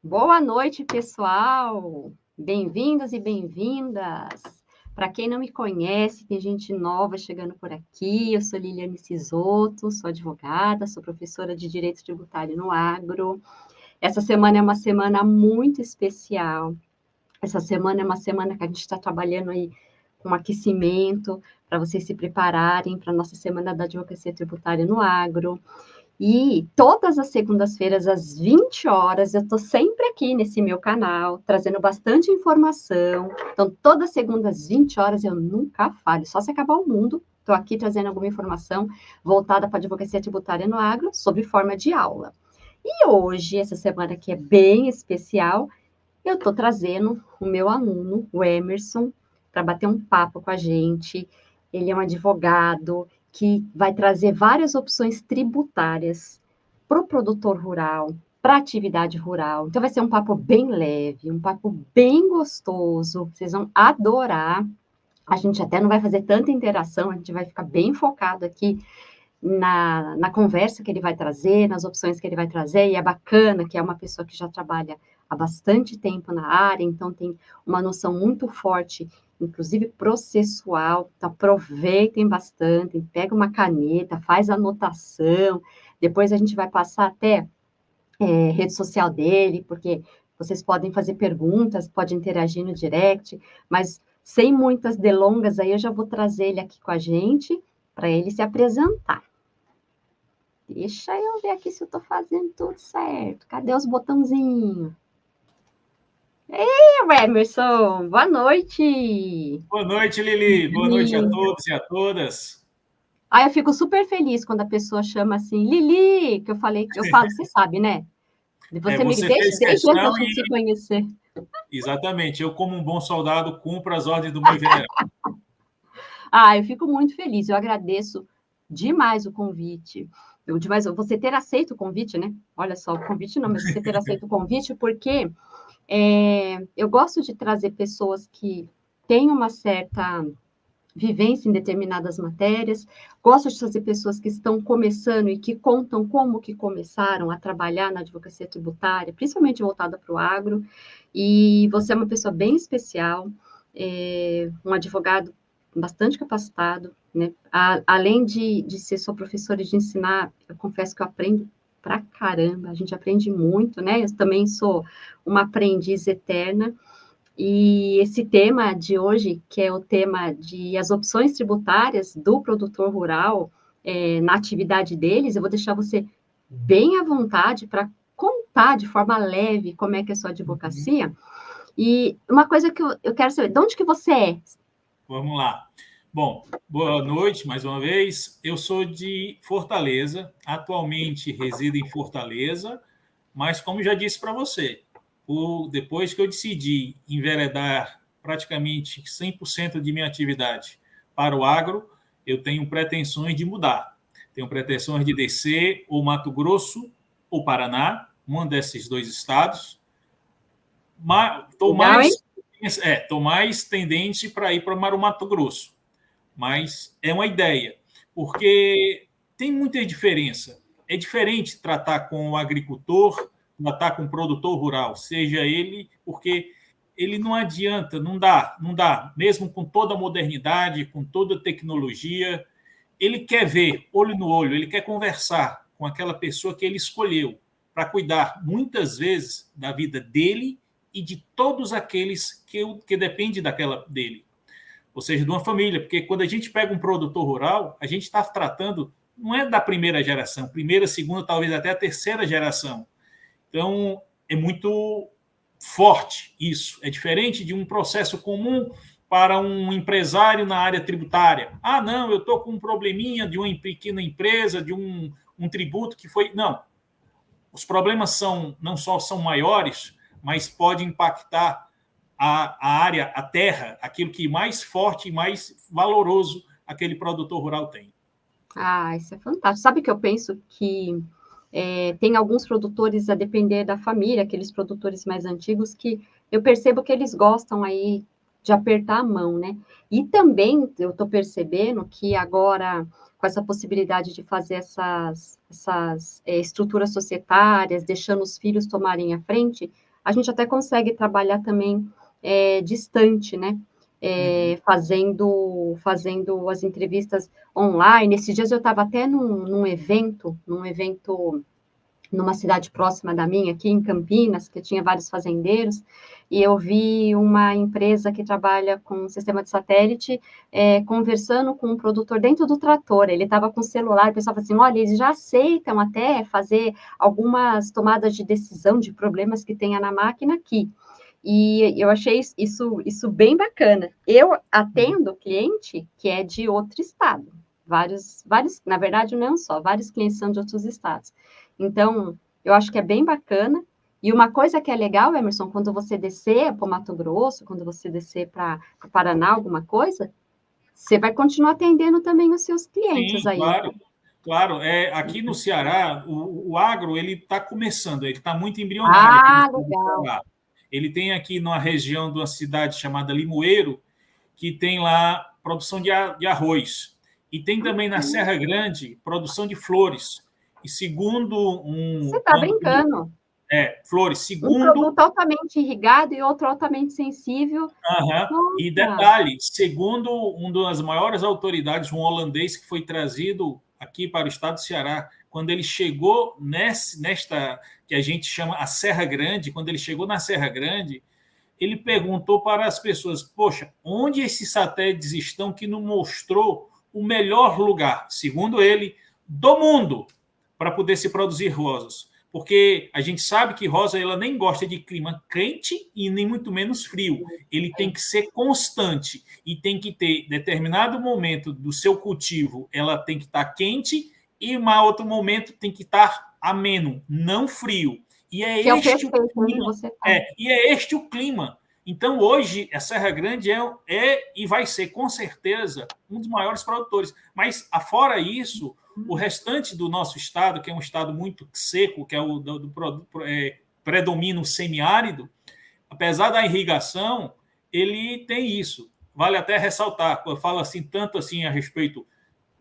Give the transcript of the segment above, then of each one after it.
Boa noite, pessoal! Bem-vindos e bem-vindas! Para quem não me conhece, tem gente nova chegando por aqui. Eu sou Liliane Sisoto, sou advogada, sou professora de Direito Tributário no Agro. Essa semana é uma semana muito especial. Essa semana é uma semana que a gente está trabalhando aí com aquecimento, para vocês se prepararem para a nossa Semana da Advocacia Tributária no Agro. E todas as segundas-feiras, às 20 horas, eu estou sempre aqui nesse meu canal, trazendo bastante informação. Então, toda segunda, às 20 horas, eu nunca falho, só se acabar o mundo. Estou aqui trazendo alguma informação voltada para a advocacia tributária no agro, sob forma de aula. E hoje, essa semana que é bem especial, eu estou trazendo o meu aluno, o Emerson, para bater um papo com a gente. Ele é um advogado que vai trazer várias opções tributárias para o produtor rural, para a atividade rural. Então, vai ser um papo bem leve, um papo bem gostoso. Vocês vão adorar. A gente até não vai fazer tanta interação, a gente vai ficar bem focado aqui na conversa que ele vai trazer, nas opções que ele vai trazer, e é bacana que é uma pessoa que já trabalha há bastante tempo na área, então tem uma noção muito forte, inclusive processual, então aproveitem bastante, pega uma caneta, faz anotação, depois a gente vai passar até rede social dele, porque vocês podem fazer perguntas, pode interagir no direct, mas sem muitas delongas aí, eu já vou trazer ele aqui com a gente, para ele se apresentar. Deixa eu ver aqui se eu estou fazendo tudo certo. Cadê os botãozinhos? Ei, Emerson, boa noite. Boa noite, Lili. Boa noite a todos e a todas. Ah, eu fico super feliz quando a pessoa chama assim, Lili, que eu falo, você sabe, né? Você me Você desde, fez desde antes da questão gente se e, conhecer. exatamente, eu, como um bom soldado, cumpro as ordens do meu general. Ah, eu fico muito feliz, eu agradeço demais o convite. Você ter aceito o convite, né? Olha só, o convite não, mas você ter aceito o convite, porque eu gosto de trazer pessoas que têm uma certa vivência em determinadas matérias, gosto de trazer pessoas que estão começando e que contam como que começaram a trabalhar na advocacia tributária, principalmente voltada para o agro, e você é uma pessoa bem especial, um advogado bastante capacitado, né? Além de ser sua professora e de ensinar, eu confesso que eu aprendo pra caramba, a gente aprende muito, né? Eu também sou uma aprendiz eterna, e esse tema de hoje, que é o tema de as opções tributárias do produtor rural na atividade deles, eu vou deixar você bem à vontade para contar de forma leve como é que é a sua advocacia. E uma coisa que eu quero saber, de onde que você é? Vamos lá. Bom, boa noite mais uma vez. Eu sou de Fortaleza, atualmente resido em Fortaleza, mas como já disse para você, depois que eu decidi enveredar praticamente 100% de minha atividade para o agro, eu tenho pretensões de mudar. Tenho pretensões de descer ou Mato Grosso ou Paraná, um desses dois estados. Estou Legal, hein? mais tendente para ir para o Mato Grosso, mas é uma ideia, porque tem muita diferença. É diferente tratar com o agricultor, tratar com o produtor rural, seja ele, porque ele não adianta, não dá, mesmo com toda a modernidade, com toda a tecnologia, ele quer ver olho no olho, ele quer conversar com aquela pessoa que ele escolheu para cuidar, muitas vezes, da vida dele e de todos aqueles que dependem dele. Ou seja, de uma família, porque quando a gente pega um produtor rural, a gente está tratando, não é da primeira geração, primeira, segunda, talvez até a terceira geração. Então, é muito forte isso. É diferente de um processo comum para um empresário na área tributária. Ah, não, eu estou com um probleminha de uma pequena empresa, de um tributo que foi. Não. Os problemas não só são maiores, mas pode impactar a área, a terra, aquilo que mais forte e mais valoroso aquele produtor rural tem. Ah, isso é fantástico. Sabe que eu penso que tem alguns produtores, a depender da família, aqueles produtores mais antigos, que eu percebo que eles gostam aí de apertar a mão, né? E também eu estou percebendo que agora, com essa possibilidade de fazer essas estruturas societárias, deixando os filhos tomarem a frente, a gente até consegue trabalhar também distante, né? Fazendo as entrevistas online. Esses dias eu estava até num evento numa cidade próxima da minha, aqui em Campinas, que tinha vários fazendeiros, e eu vi uma empresa que trabalha com um sistema de satélite conversando com um produtor dentro do trator. Ele estava com o celular, o pessoal falou assim, olha, eles já aceitam até fazer algumas tomadas de decisão de problemas que tenha na máquina aqui. E eu achei isso bem bacana. Eu atendo cliente que é de outro estado. Vários, na verdade, não só, vários clientes são de outros estados. Então, eu acho que é bem bacana. E uma coisa que é legal, Emerson, quando você descer para o Mato Grosso, quando você descer para o Paraná, alguma coisa, você vai continuar atendendo também os seus clientes. Sim, aí. claro. Claro, aqui no Ceará, o agro ele está começando, ele está muito embrionário aqui no legal. Ceará. Ele tem aqui numa região de uma cidade chamada Limoeiro, que tem lá produção de arroz. E tem também na Serra Grande produção de flores. E segundo Você está brincando. Flores. Um produto altamente irrigado e outro altamente sensível. E detalhe, segundo uma das maiores autoridades, um holandês que foi trazido aqui para o estado do Ceará, quando ele chegou nesta que a gente chama a Serra Grande, quando ele chegou na Serra Grande, ele perguntou para as pessoas, poxa, onde esses satélites estão que não mostrou o melhor lugar, segundo ele, do mundo, para poder se produzir rosas? Porque a gente sabe que rosa ela nem gosta de clima quente e nem muito menos frio. Ele tem que ser constante e tem que ter determinado momento do seu cultivo, ela tem que estar quente e em outro momento tem que estar ameno, não frio. E é este o clima. E é este o clima. Então, hoje, a Serra Grande e vai ser, com certeza, um dos maiores produtores. Mas, afora isso, o restante do nosso estado, que é um estado muito seco, que é o predomínio semiárido, apesar da irrigação, ele tem isso. Vale até ressaltar, eu falo assim, tanto assim a respeito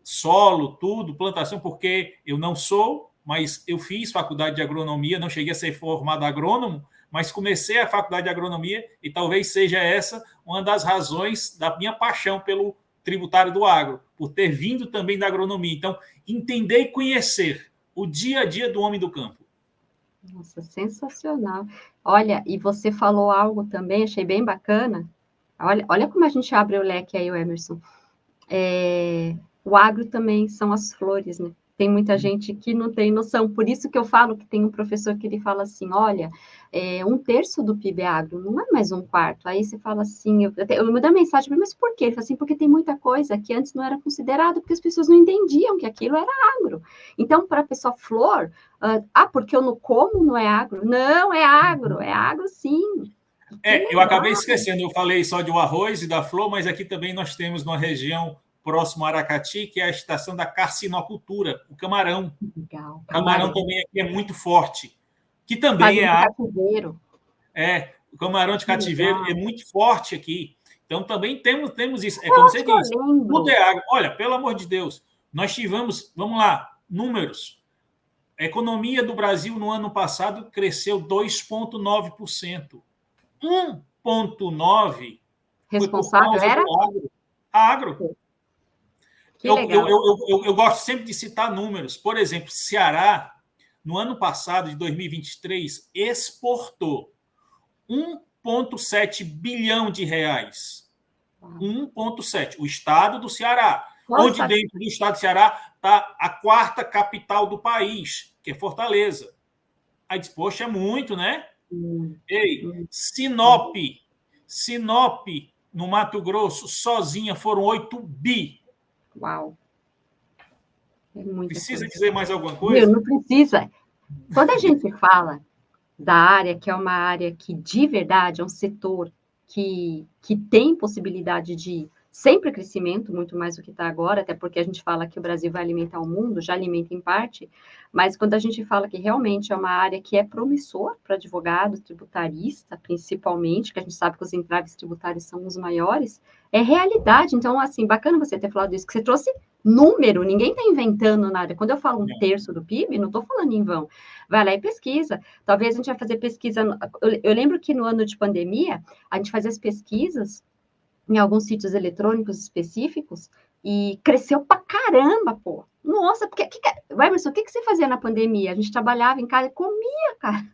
solo, tudo, plantação, porque eu não sou, mas eu fiz faculdade de agronomia, não cheguei a ser formado agrônomo, mas comecei a faculdade de agronomia e talvez seja essa uma das razões da minha paixão pelo tributário do agro, por ter vindo também da agronomia. Então, entender e conhecer o dia a dia do homem do campo. Nossa, sensacional. Olha, e você falou algo também, achei bem bacana. Olha como a gente abre o leque aí, o Emerson. O agro também são as flores, né? Tem muita gente que não tem noção. Por isso que eu falo que tem um professor que ele fala assim, olha, 1/3 do PIB é agro, não é mais 1/4. Aí você fala assim, eu mandei uma mensagem, mas por quê? Ele fala assim, porque tem muita coisa que antes não era considerado, porque as pessoas não entendiam que aquilo era agro. Então, para a pessoa flor, porque eu não como, não é agro? Não, é agro sim. Eu acabei esquecendo, eu falei só do arroz e da flor, mas aqui também nós temos uma região próximo a Aracati, que é a estação da carcinocultura, o camarão. Legal. O camarão também aqui é muito forte, que também é cativeiro. O camarão de cativeiro é muito forte aqui. Então, também temos isso. É como você disse, tudo é água. Olha, pelo amor de Deus, nós tivemos, vamos lá, números. A economia do Brasil no ano passado cresceu 2,9%. 1,9% responsável era? Agro. Eu gosto sempre de citar números. Por exemplo, Ceará, no ano passado, de 2023, exportou 1,7 bilhão de reais. 1,7. O estado do Ceará. Nossa. Onde dentro do estado do Ceará está a 4ª capital do país, que é Fortaleza. Aí diz, poxa, é muito, né? Sinop, no Mato Grosso, sozinha foram 8 bi. Uau. Precisa dizer mais alguma coisa? Não precisa. Quando a gente fala da área, que é uma área que, de verdade, é um setor que tem possibilidade de sempre crescimento, muito mais do que está agora, até porque a gente fala que o Brasil vai alimentar o mundo, já alimenta em parte, mas quando a gente fala que realmente é uma área que é promissor para advogado, tributarista, principalmente, que a gente sabe que os entraves tributários são os maiores, é realidade. Então, assim, bacana você ter falado isso, que você trouxe número, ninguém está inventando nada. Quando eu falo 1/3 do PIB, não estou falando em vão. vai lá e pesquisa. Talvez a gente vai fazer pesquisa. Eu lembro que no ano de pandemia, a gente fazia as pesquisas em alguns sítios eletrônicos específicos e cresceu pra caramba, pô. Nossa, porque Emerson, o que você fazia na pandemia? A gente trabalhava em casa e comia, cara.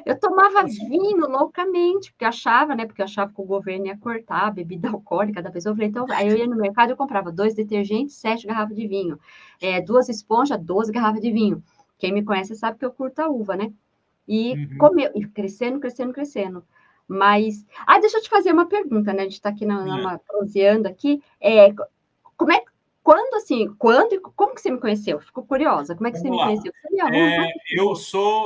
Eu tomava vinho loucamente, porque achava, né? Porque eu achava que o governo ia cortar a bebida alcoólica da pessoa. Eu falei, então, aí eu ia no mercado e eu comprava 2 detergentes, 7 garrafas de vinho, 2 esponjas, 12 garrafas de vinho. Quem me conhece sabe que eu curto a uva, né? E comeu, e crescendo, crescendo, crescendo. Mas, deixa eu te fazer uma pergunta, né? A gente está aqui proseando aqui. Como é, quando e como que você me conheceu? Fico curiosa. Como é que você me conheceu? Você é minha aluna?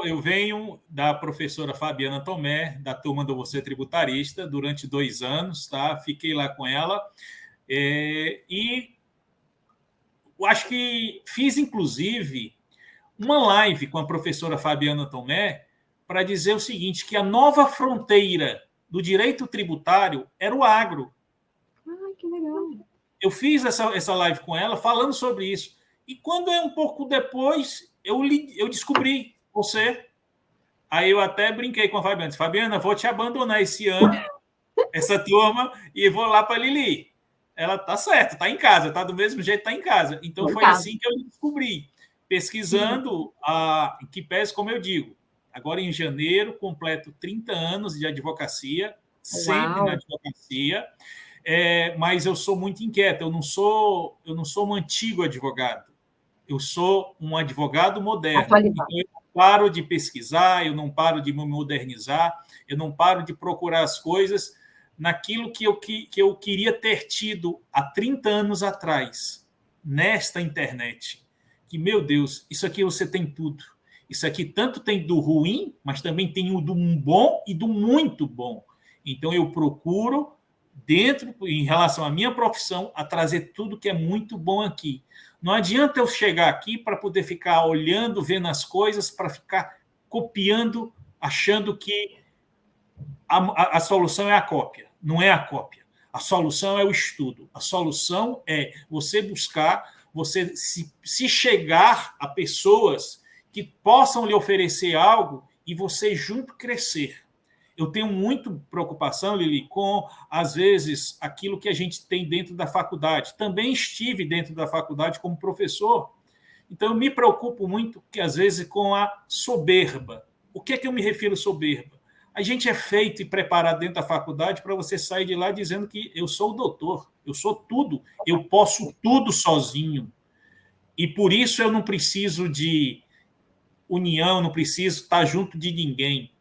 Eu venho da professora Fabiana Tomé, da turma do Você Tributarista, durante 2 anos, tá? Fiquei lá com ela. E eu acho que fiz, inclusive, uma live com a professora Fabiana Tomé para dizer o seguinte, que a nova fronteira do direito tributário era o agro. Que legal. Eu fiz essa live com ela falando sobre isso. E quando um pouco depois, eu descobri você. Aí eu até brinquei com a Fabiana. Disse, Fabiana, vou te abandonar esse ano, essa turma, e vou lá para a Lili. Ela tá certo, tá em casa, tá do mesmo jeito, tá em casa. Então foi assim que eu descobri. Pesquisando em que pese, como eu digo, agora em janeiro, completo 30 anos de advocacia, sempre na advocacia. Mas eu sou muito inquieto, eu não sou um antigo advogado, eu sou um advogado moderno. Então, eu não paro de pesquisar, eu não paro de me modernizar, eu não paro de procurar as coisas naquilo que eu queria ter tido há 30 anos atrás, nesta internet. Que, meu Deus, isso aqui você tem tudo. Isso aqui tanto tem do ruim, mas também tem o do bom e do muito bom. Então, eu procuro em relação à minha profissão, a trazer tudo que é muito bom aqui. Não adianta eu chegar aqui para poder ficar olhando, vendo as coisas, para ficar copiando, achando que a solução é a cópia. Não é a cópia. A solução é o estudo. A solução é você buscar, você se chegar a pessoas que possam lhe oferecer algo e você junto crescer. Eu tenho muito preocupação, Lili, com, às vezes, aquilo que a gente tem dentro da faculdade. Também estive dentro da faculdade como professor. Então, eu me preocupo muito, às vezes, com a soberba. O que é que eu me refiro a soberba? A gente é feito e preparado dentro da faculdade para você sair de lá dizendo que eu sou o doutor, eu sou tudo, eu posso tudo sozinho. E por isso eu não preciso de união, não preciso estar junto de ninguém.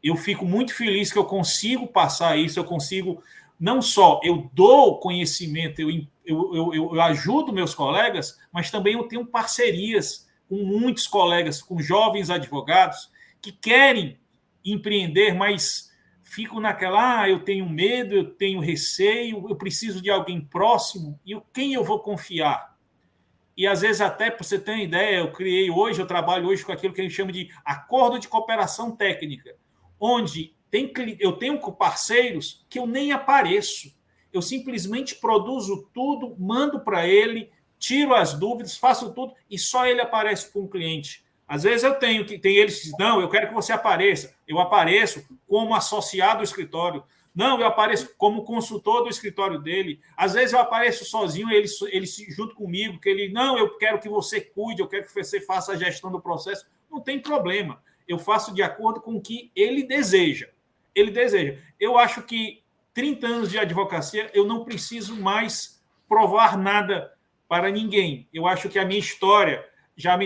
Eu fico muito feliz que eu consigo passar isso, eu consigo, não só eu dou conhecimento, eu ajudo meus colegas, mas também eu tenho parcerias com muitos colegas, com jovens advogados que querem empreender, mas fico naquela, eu tenho medo, eu tenho receio, eu preciso de alguém próximo, e quem eu vou confiar? E às vezes até, para você ter uma ideia, eu trabalho hoje com aquilo que a gente chama de acordo de cooperação técnica, onde eu tenho parceiros que eu nem apareço. Eu simplesmente produzo tudo, mando para ele, tiro as dúvidas, faço tudo e só ele aparece para um cliente. Às vezes tem eles que dizem, não, eu quero que você apareça. Eu apareço como associado do escritório. Não, eu apareço como consultor do escritório dele. Às vezes eu apareço sozinho, ele junto comigo, não, eu quero que você cuide, eu quero que você faça a gestão do processo. Não tem problema. Eu faço de acordo com o que ele deseja. Eu acho que 30 anos de advocacia, eu não preciso mais provar nada para ninguém. Eu acho que a minha história já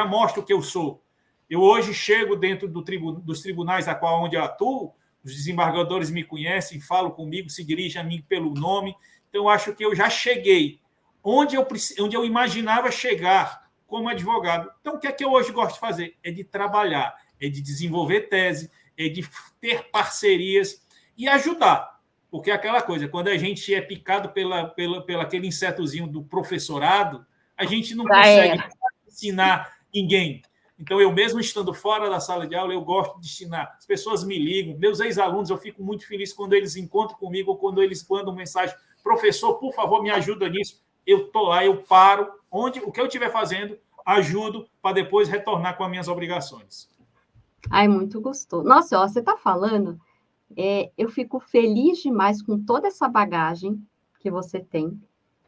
mostra o que eu sou. Eu hoje chego dentro dos tribunais a qual onde eu atuo, os desembargadores me conhecem, falam comigo, se dirigem a mim pelo nome. Então, eu acho que eu já cheguei onde eu imaginava chegar como advogado. Então, o que é que eu hoje gosto de fazer? É de trabalhar, é de desenvolver tese, é de ter parcerias e ajudar. Porque é aquela coisa, quando a gente é picado pela aquele insetozinho do professorado, a gente não consegue ensinar ninguém. Então, eu mesmo estando fora da sala de aula, eu gosto de ensinar. As pessoas me ligam, meus ex-alunos, eu fico muito feliz quando eles encontram comigo ou quando eles mandam mensagem, professor, por favor, me ajuda nisso. Eu estou lá, eu paro, o que eu estiver fazendo, ajudo para depois retornar com as minhas obrigações. Ai, muito gostoso. Nossa, ó, você está falando, eu fico feliz demais com toda essa bagagem que você tem,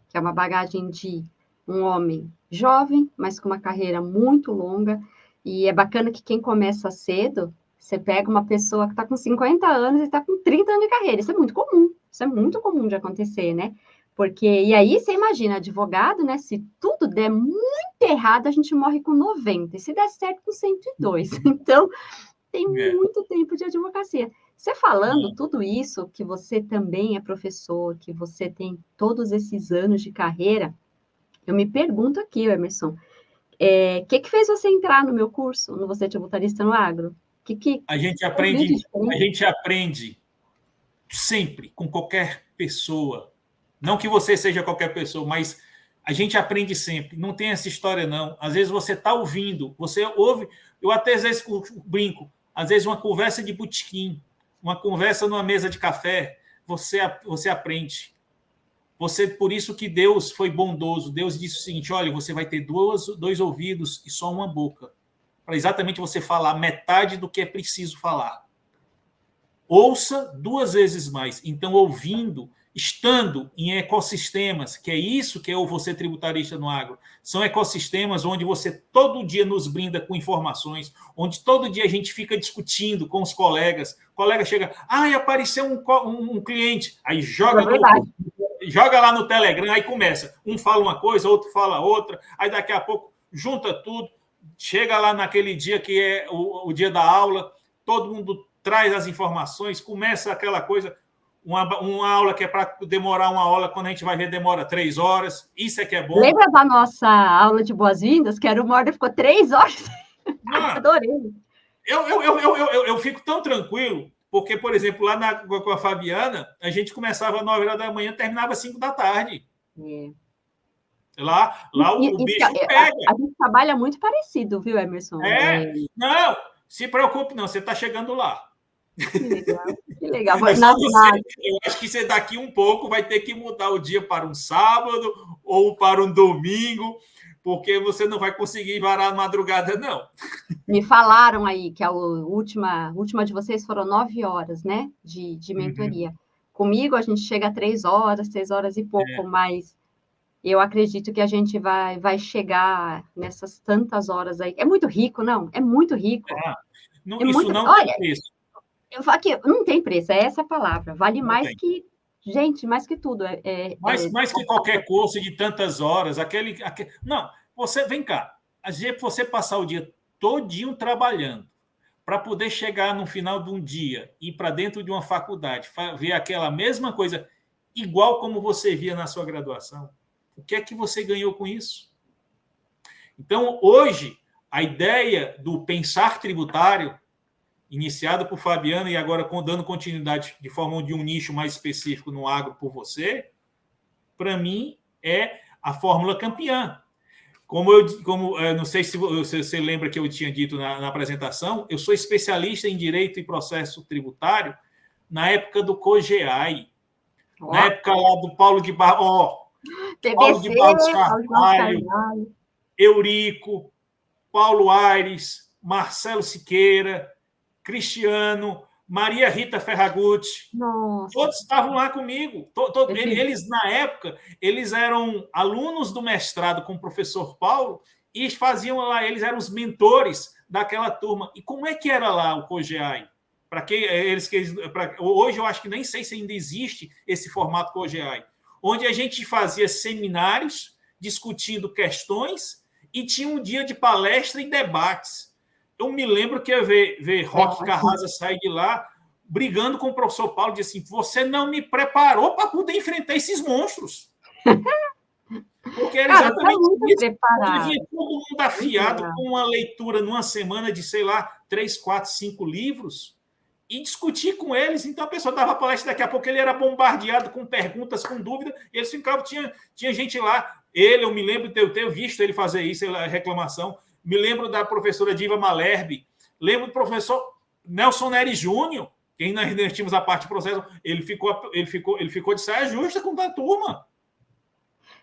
que é uma bagagem de um homem jovem, mas com uma carreira muito longa. E é bacana que quem começa cedo, você pega uma pessoa que está com 50 anos e está com 30 anos de carreira. Isso é muito comum. Isso é muito comum de acontecer, né? Porque, e aí você imagina, advogado, né? Se tudo der muito errado, a gente morre com 90. E se der certo, com 102. Então, tem muito tempo de advocacia. Você falando tudo isso, que você também é professor, que você tem todos esses anos de carreira, eu me pergunto aqui, Emerson, o que fez você entrar no meu curso, no Você Tributarista no Agro? A gente aprende sempre com qualquer pessoa. Não que você seja qualquer pessoa, mas a gente aprende sempre. Não tem essa história, não. Às vezes você está ouvindo, você ouve. Eu até às vezes brinco. Às vezes uma conversa de botequim, uma conversa numa mesa de café, você aprende. Por isso que Deus foi bondoso. Deus disse o seguinte: olha, você vai ter dois ouvidos e só uma boca, para exatamente você falar metade do que é preciso falar. Ouça 2 vezes mais. Então, ouvindo, estando em ecossistemas, que é isso que é o Você Tributarista no Agro, são ecossistemas onde você todo dia nos brinda com informações, onde todo dia a gente fica discutindo com os colegas. O colega chega, apareceu um cliente, aí joga lá no Telegram, aí começa. Um fala uma coisa, outro fala outra, aí daqui a pouco junta tudo, chega lá naquele dia que é o dia da aula, todo mundo traz as informações, começa aquela coisa, uma aula que é para demorar 1 hora, quando a gente vai ver, demora 3 horas. Isso é que é bom. Lembra da nossa aula de boas-vindas, que era 1 hora e ficou 3 horas? Adorei. Eu fico tão tranquilo, porque, por exemplo, lá com a Fabiana, a gente começava às 9 horas da manhã, terminava às 5 da tarde. Lá o bicho pega. A gente trabalha muito parecido, viu, Emerson? Não, se preocupe não, você está chegando lá. Que legal. Eu acho que você daqui um pouco vai ter que mudar o dia para um sábado ou para um domingo, porque você não vai conseguir varar a madrugada, não. Me falaram aí que a última de vocês foram 9 horas, né? De mentoria. Comigo, a gente chega a 3 horas, 6 horas e pouco, mas eu acredito que a gente vai chegar nessas tantas horas aí. É muito rico, não? É muito rico. Isso não tem preço. Eu falo que não tem preço, é essa a palavra. Vale mais que... Gente, mais que tudo. Mais que qualquer curso de tantas horas. Não, vem cá. Você passar o dia todinho trabalhando para poder chegar no final de um dia, ir para dentro de uma faculdade, ver aquela mesma coisa, igual como você via na sua graduação. O que é que você ganhou com isso? Então, hoje, a ideia do pensar tributário, iniciado por Fabiana e agora dando continuidade de forma de um nicho mais específico no agro por você, para mim é a fórmula campeã. Como não sei se você lembra que eu tinha dito na apresentação, eu sou especialista em direito e processo tributário na época do COGEAI, na época lá do Paulo de Barros, Paulo de Barros Carvalho, Eurico, Paulo Aires, Marcelo Siqueira, Cristiano, Maria Rita Ferragutti. Nossa. Todos estavam lá comigo. Eles, na época, eles eram alunos do mestrado com o professor Paulo e faziam lá, eles eram os mentores daquela turma. E como é que era lá o COGEAI? Hoje eu acho que nem sei se ainda existe esse formato COGEAI, onde a gente fazia seminários discutindo questões e tinha um dia de palestra e debates. Eu me lembro que ia ver Roque Carrasa sair de lá brigando com o professor Paulo, disse assim, você não me preparou para poder enfrentar esses monstros. Porque era exatamente isso. Vinha todo mundo afiado com uma leitura numa semana de, sei lá, 3, 4, 5 livros e discutir com eles. Então a pessoa dava palestra, daqui a pouco ele era bombardeado com perguntas, com dúvidas, e eles ficavam, tinha gente lá, eu me lembro de eu ter visto ele fazer isso, a reclamação. Me lembro da professora Diva Malherbe, lembro do professor Nelson Nery Júnior, que nós tínhamos a parte de processo, ele ficou de saia justa com a turma.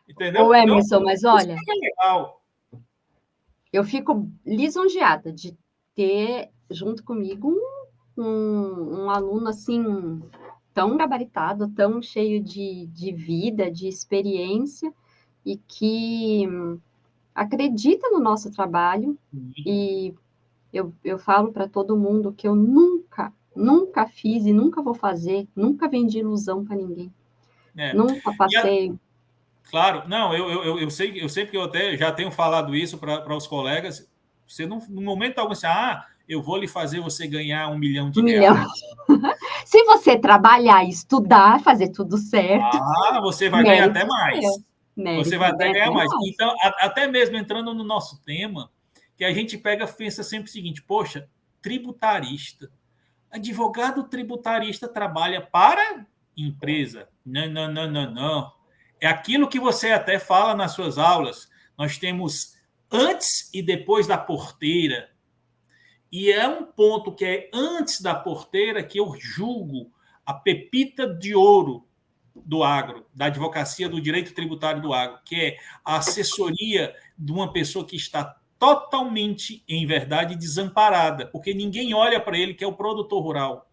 Entendeu? Ô, Emerson, mas olha... Isso é legal. eu fico lisonjeada de ter junto comigo um aluno assim tão gabaritado, tão cheio de vida, de experiência e que acredita no nosso trabalho. E eu falo para todo mundo que eu nunca fiz e nunca vou fazer, nunca vendi ilusão para ninguém. É. Nunca passei. Claro, não, eu sei, eu sempre que eu até já tenho falado isso para os colegas, você não, no momento algum, assim, eu vou lhe fazer você ganhar R$ 1 milhão. 1 milhão. Se você trabalhar, estudar, fazer tudo certo, Você vai ganhar mérito até mais. seu. Você Mérito vai até ganhar até mais. mais. Então, até mesmo entrando no nosso tema, que a gente pensa sempre o seguinte, poxa, tributarista. Advogado tributarista trabalha para empresa. Não, não, não, não, não. É aquilo que você até fala nas suas aulas. Nós temos antes e depois da porteira. E é um ponto que é antes da porteira que eu julgo a pepita de ouro do agro, da advocacia do direito tributário do agro, que é a assessoria de uma pessoa que está totalmente, em verdade, desamparada, porque ninguém olha para ele, que é o produtor rural.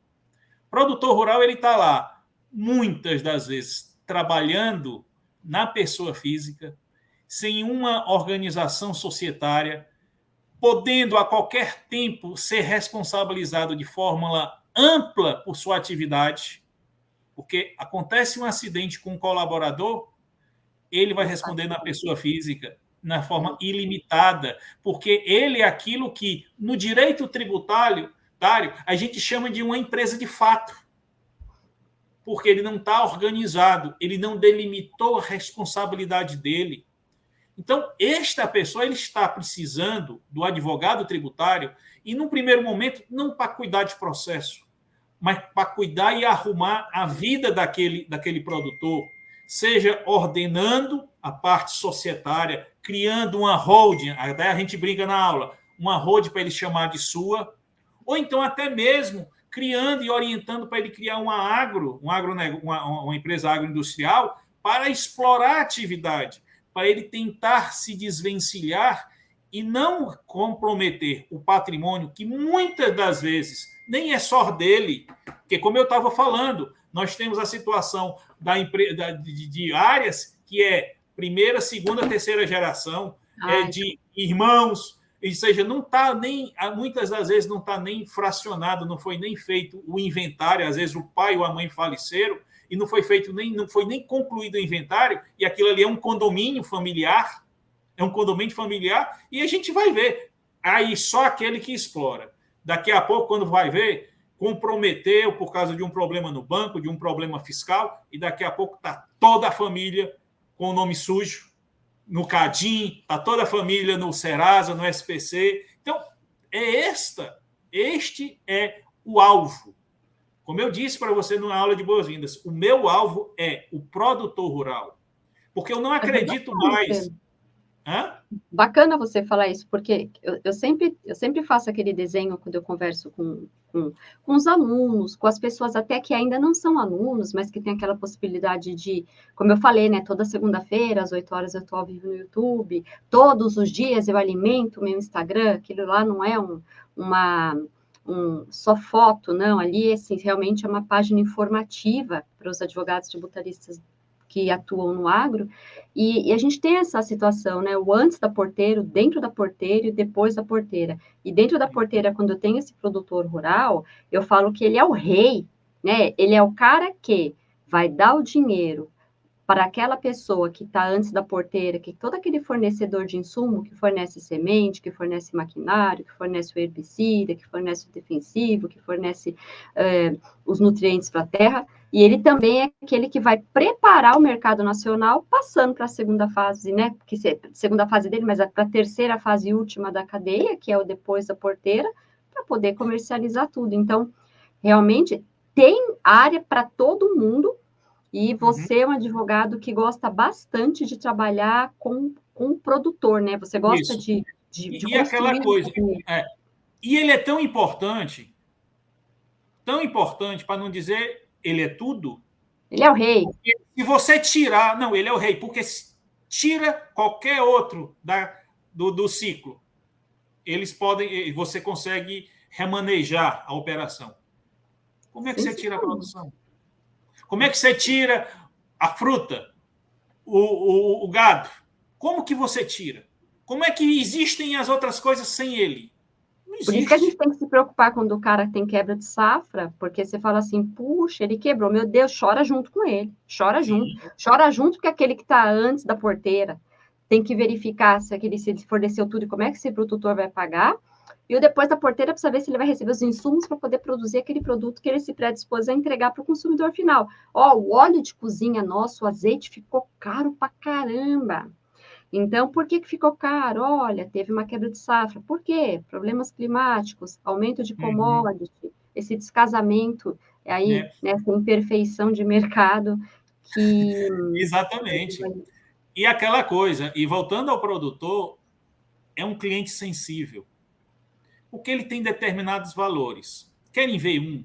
O produtor rural, ele está lá, muitas das vezes, trabalhando na pessoa física, sem uma organização societária, podendo a qualquer tempo ser responsabilizado de forma ampla por sua atividade, porque acontece um acidente com um colaborador, ele vai responder na pessoa física, na forma ilimitada, porque ele é aquilo que, no direito tributário, a gente chama de uma empresa de fato, porque ele não está organizado, ele não delimitou a responsabilidade dele. Então, esta pessoa ele está precisando do advogado tributário e, num primeiro momento, não para cuidar de processo, mas para cuidar e arrumar a vida daquele produtor, seja ordenando a parte societária, criando uma holding, até a gente brinca na aula, uma holding para ele chamar de sua, ou então até mesmo criando e orientando para ele criar uma empresa agroindustrial para explorar a atividade, para ele tentar se desvencilhar e não comprometer o patrimônio, que muitas das vezes nem é só dele, porque, como eu estava falando, nós temos a situação de áreas que é primeira, segunda, terceira geração, de irmãos, ou seja, não está nem, muitas das vezes não está nem fracionado, não foi nem feito o inventário, às vezes o pai ou a mãe faleceram, e não foi nem concluído o inventário, e aquilo ali é um condomínio familiar, e a gente vai ver. Aí só aquele que explora. Daqui a pouco, quando vai ver, comprometeu por causa de um problema no banco, de um problema fiscal, e daqui a pouco está toda a família com o nome sujo, no CADIM, está toda a família no Serasa, no SPC. Então, este é o alvo. Como eu disse para você numa aula de boas-vindas, o meu alvo é o produtor rural. Porque eu não acredito mais... Bacana você falar isso, porque eu sempre faço aquele desenho quando eu converso com os alunos, com as pessoas até que ainda não são alunos, mas que tem aquela possibilidade de, como eu falei, né, toda segunda-feira, às 8 horas eu estou ao vivo no YouTube, todos os dias eu alimento o meu Instagram, aquilo lá não é só foto, não, ali assim, realmente é uma página informativa para os advogados tributaristas que atuam no agro, e a gente tem essa situação, né, o antes da porteira, o dentro da porteira e depois da porteira, e dentro da porteira, quando eu tenho esse produtor rural, eu falo que ele é o rei, né, ele é o cara que vai dar o dinheiro para aquela pessoa que está antes da porteira, que todo aquele fornecedor de insumo que fornece semente, que fornece maquinário, que fornece o herbicida, que fornece o defensivo, que fornece os nutrientes para a terra, e ele também é aquele que vai preparar o mercado nacional, passando para a segunda fase, né? Que segunda fase dele, mas para a terceira fase última da cadeia, que é o depois da porteira, para poder comercializar tudo. Então, realmente tem área para todo mundo. E você é um advogado que gosta bastante de trabalhar com o produtor, né? Você gosta de e aquela coisa. E ele é tão importante, para não dizer ele é tudo. Ele é o rei. Se você tirar... Não, ele é o rei, porque tira qualquer outro do ciclo. você consegue remanejar a operação. Como é que você tira a produção? Como é que você tira a fruta, o gado? Como que você tira? Como é que existem as outras coisas sem ele? Não Por isso que a gente existe. tem que se preocupar quando o cara tem quebra de safra, porque você fala assim, puxa, ele quebrou, meu Deus, chora junto com ele, Sim. chora junto com aquele que está antes da porteira, tem que verificar se ele forneceu tudo e como é que esse produtor vai pagar, e o depois da porteira precisa ver se ele vai receber os insumos para poder produzir aquele produto que ele se predispôs a entregar para o consumidor final. Ó, o óleo de cozinha nosso, o azeite ficou caro pra caramba. Então, por que ficou caro? Olha, teve uma quebra de safra. Por quê? Problemas climáticos, aumento de commodity, esse descasamento aí, nessa imperfeição de mercado que... Exatamente. E aquela coisa, e voltando ao produtor, é um cliente sensível, porque ele tem determinados valores. Querem ver um?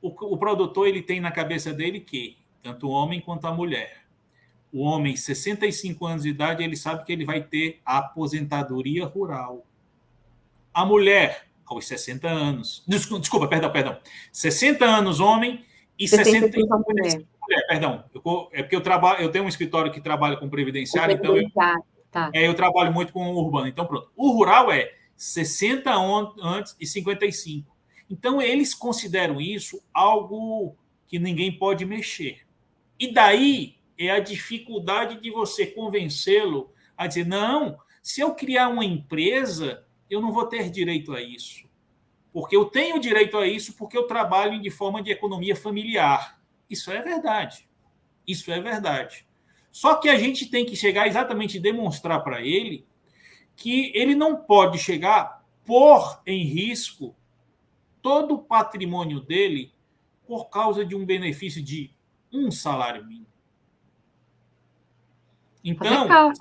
O produtor ele tem na cabeça dele que, tanto o homem quanto a mulher, o homem, 65 anos de idade, ele sabe que ele vai ter a aposentadoria rural. A mulher, aos 60 anos. Desculpa, perdão. 60 anos, homem, e 65 mulher. Perdão. É porque eu tenho um escritório que trabalha com previdenciário, então eu trabalho muito com o urbano. Então, pronto. O rural é 60 antes e 55. Então, eles consideram isso algo que ninguém pode mexer. E daí é a dificuldade de você convencê-lo a dizer, não, se eu criar uma empresa, eu não vou ter direito a isso. Porque eu tenho direito a isso porque eu trabalho de forma de economia familiar. Isso é verdade. Isso é verdade. Só que a gente tem que chegar exatamente e demonstrar para ele que ele não pode chegar pôr em risco todo o patrimônio dele por causa de um benefício de um salário mínimo. Então,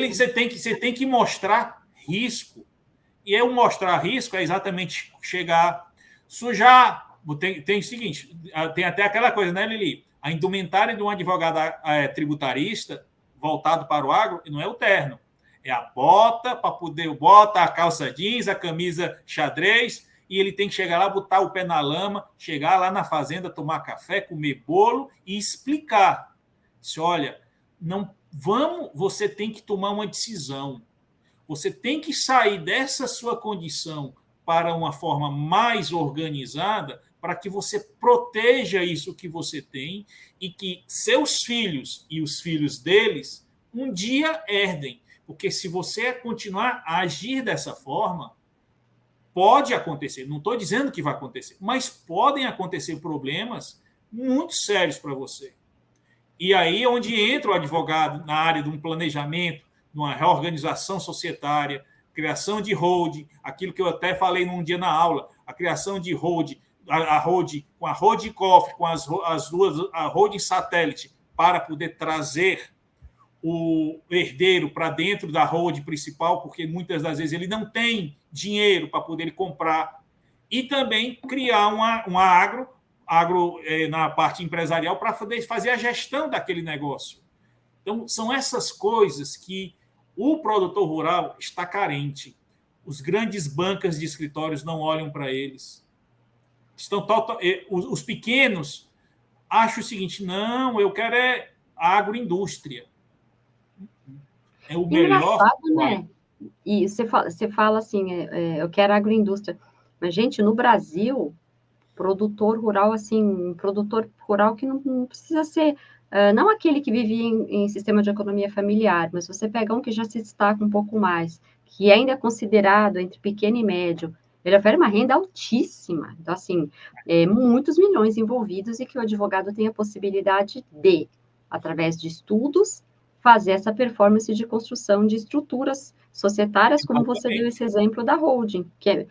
você tem que mostrar risco. E o mostrar risco é exatamente chegar, sujar. Tem o seguinte, tem até aquela coisa, né, Lili? A indumentária de um advogado tributarista voltado para o agro não é o terno. É a bota, para poder bota, a calça jeans, a camisa xadrez, e ele tem que chegar lá, botar o pé na lama, chegar lá na fazenda, tomar café, comer bolo e explicar. Se olha, não vamos, você tem que tomar uma decisão. Você tem que sair dessa sua condição para uma forma mais organizada, para que você proteja isso que você tem e que seus filhos e os filhos deles um dia herdem. Porque se você continuar a agir dessa forma, pode acontecer, não estou dizendo que vai acontecer, mas podem acontecer problemas muito sérios para você. E aí é onde entra o advogado na área de um planejamento, numa reorganização societária, criação de holding, aquilo que eu até falei num dia na aula, a criação de holding, a holding com a holding cofre, com as duas, a holding satélite, para poder trazer o herdeiro para dentro da holding principal, porque muitas das vezes ele não tem dinheiro para poder comprar, e também criar uma agro na parte empresarial para poder fazer a gestão daquele negócio. Então, são essas coisas que o produtor rural está carente. Os grandes bancas de escritórios não olham para eles. Os pequenos acham o seguinte, não, eu quero a agroindústria. É o melhor. Né? E você fala assim, eu quero agroindústria. Mas, gente, no Brasil, produtor rural, assim, um produtor rural que não precisa ser, não aquele que vive em sistema de economia familiar, mas você pega um que já se destaca um pouco mais, que ainda é considerado entre pequeno e médio, ele oferece uma renda altíssima. Então, assim, muitos milhões envolvidos e que o advogado tem a possibilidade de, através de estudos, fazer essa performance de construção de estruturas societárias, como você deu esse exemplo da holding, que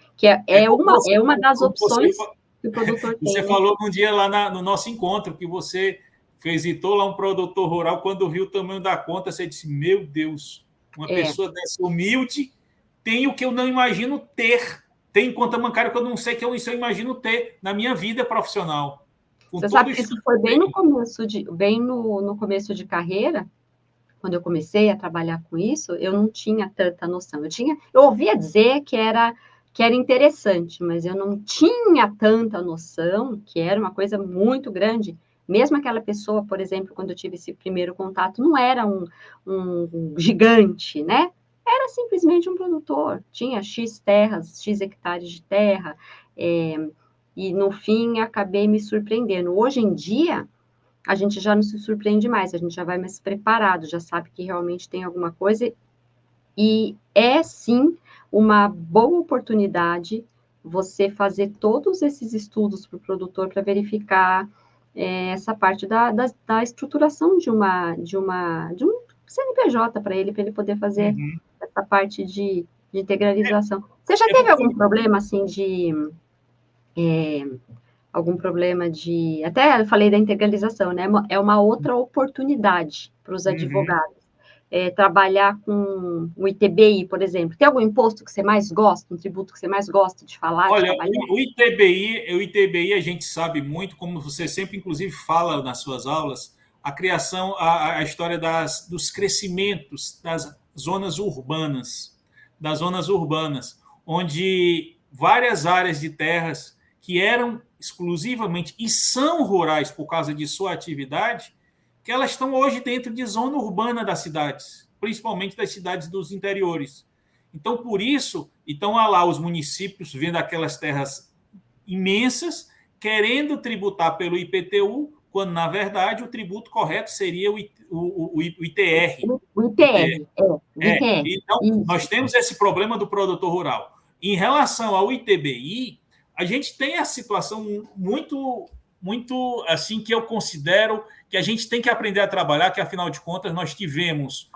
é uma das opções que o produtor tem. Você falou um dia lá no nosso encontro que você visitou lá um produtor rural, quando viu o tamanho da conta, você disse, meu Deus, uma pessoa dessa humilde tem o que eu não imagino ter, tem conta bancária que eu não sei que eu imagino ter na minha vida profissional. Você sabe que isso foi bem no começo de carreira, quando eu comecei a trabalhar com isso, eu não tinha tanta noção. Eu ouvia dizer que era interessante, mas eu não tinha tanta noção que era uma coisa muito grande. Mesmo aquela pessoa, por exemplo, quando eu tive esse primeiro contato, não era um gigante, né? Era simplesmente um produtor, tinha X terras, X hectares de terra, e no fim acabei me surpreendendo. Hoje em dia, a gente já não se surpreende mais, a gente já vai mais preparado, já sabe que realmente tem alguma coisa, e é sim uma boa oportunidade você fazer todos esses estudos para o produtor para verificar essa parte da estruturação de um CNPJ para ele poder fazer essa parte de integralização. Você já teve algum problema assim algum problema de. Até eu falei da integralização, né? É uma outra oportunidade para os advogados. Trabalhar com o ITBI, por exemplo. Tem algum imposto que você mais gosta, um tributo que você mais gosta de falar? Olha, de trabalhar? o ITBI a gente sabe muito, como você sempre, inclusive, fala nas suas aulas, a criação, a história dos crescimentos das zonas urbanas, onde várias áreas de terras que eram exclusivamente e são rurais por causa de sua atividade, que elas estão hoje dentro de zona urbana das cidades, principalmente das cidades dos interiores. Então, por isso, lá os municípios vendo aquelas terras imensas, querendo tributar pelo IPTU, quando, na verdade, o tributo correto seria o ITR. O ITR, o ITR. Então, nós temos esse problema do produtor rural. Em relação ao ITBI, a gente tem a situação muito, muito assim, que eu considero que a gente tem que aprender a trabalhar, que, afinal de contas, nós tivemos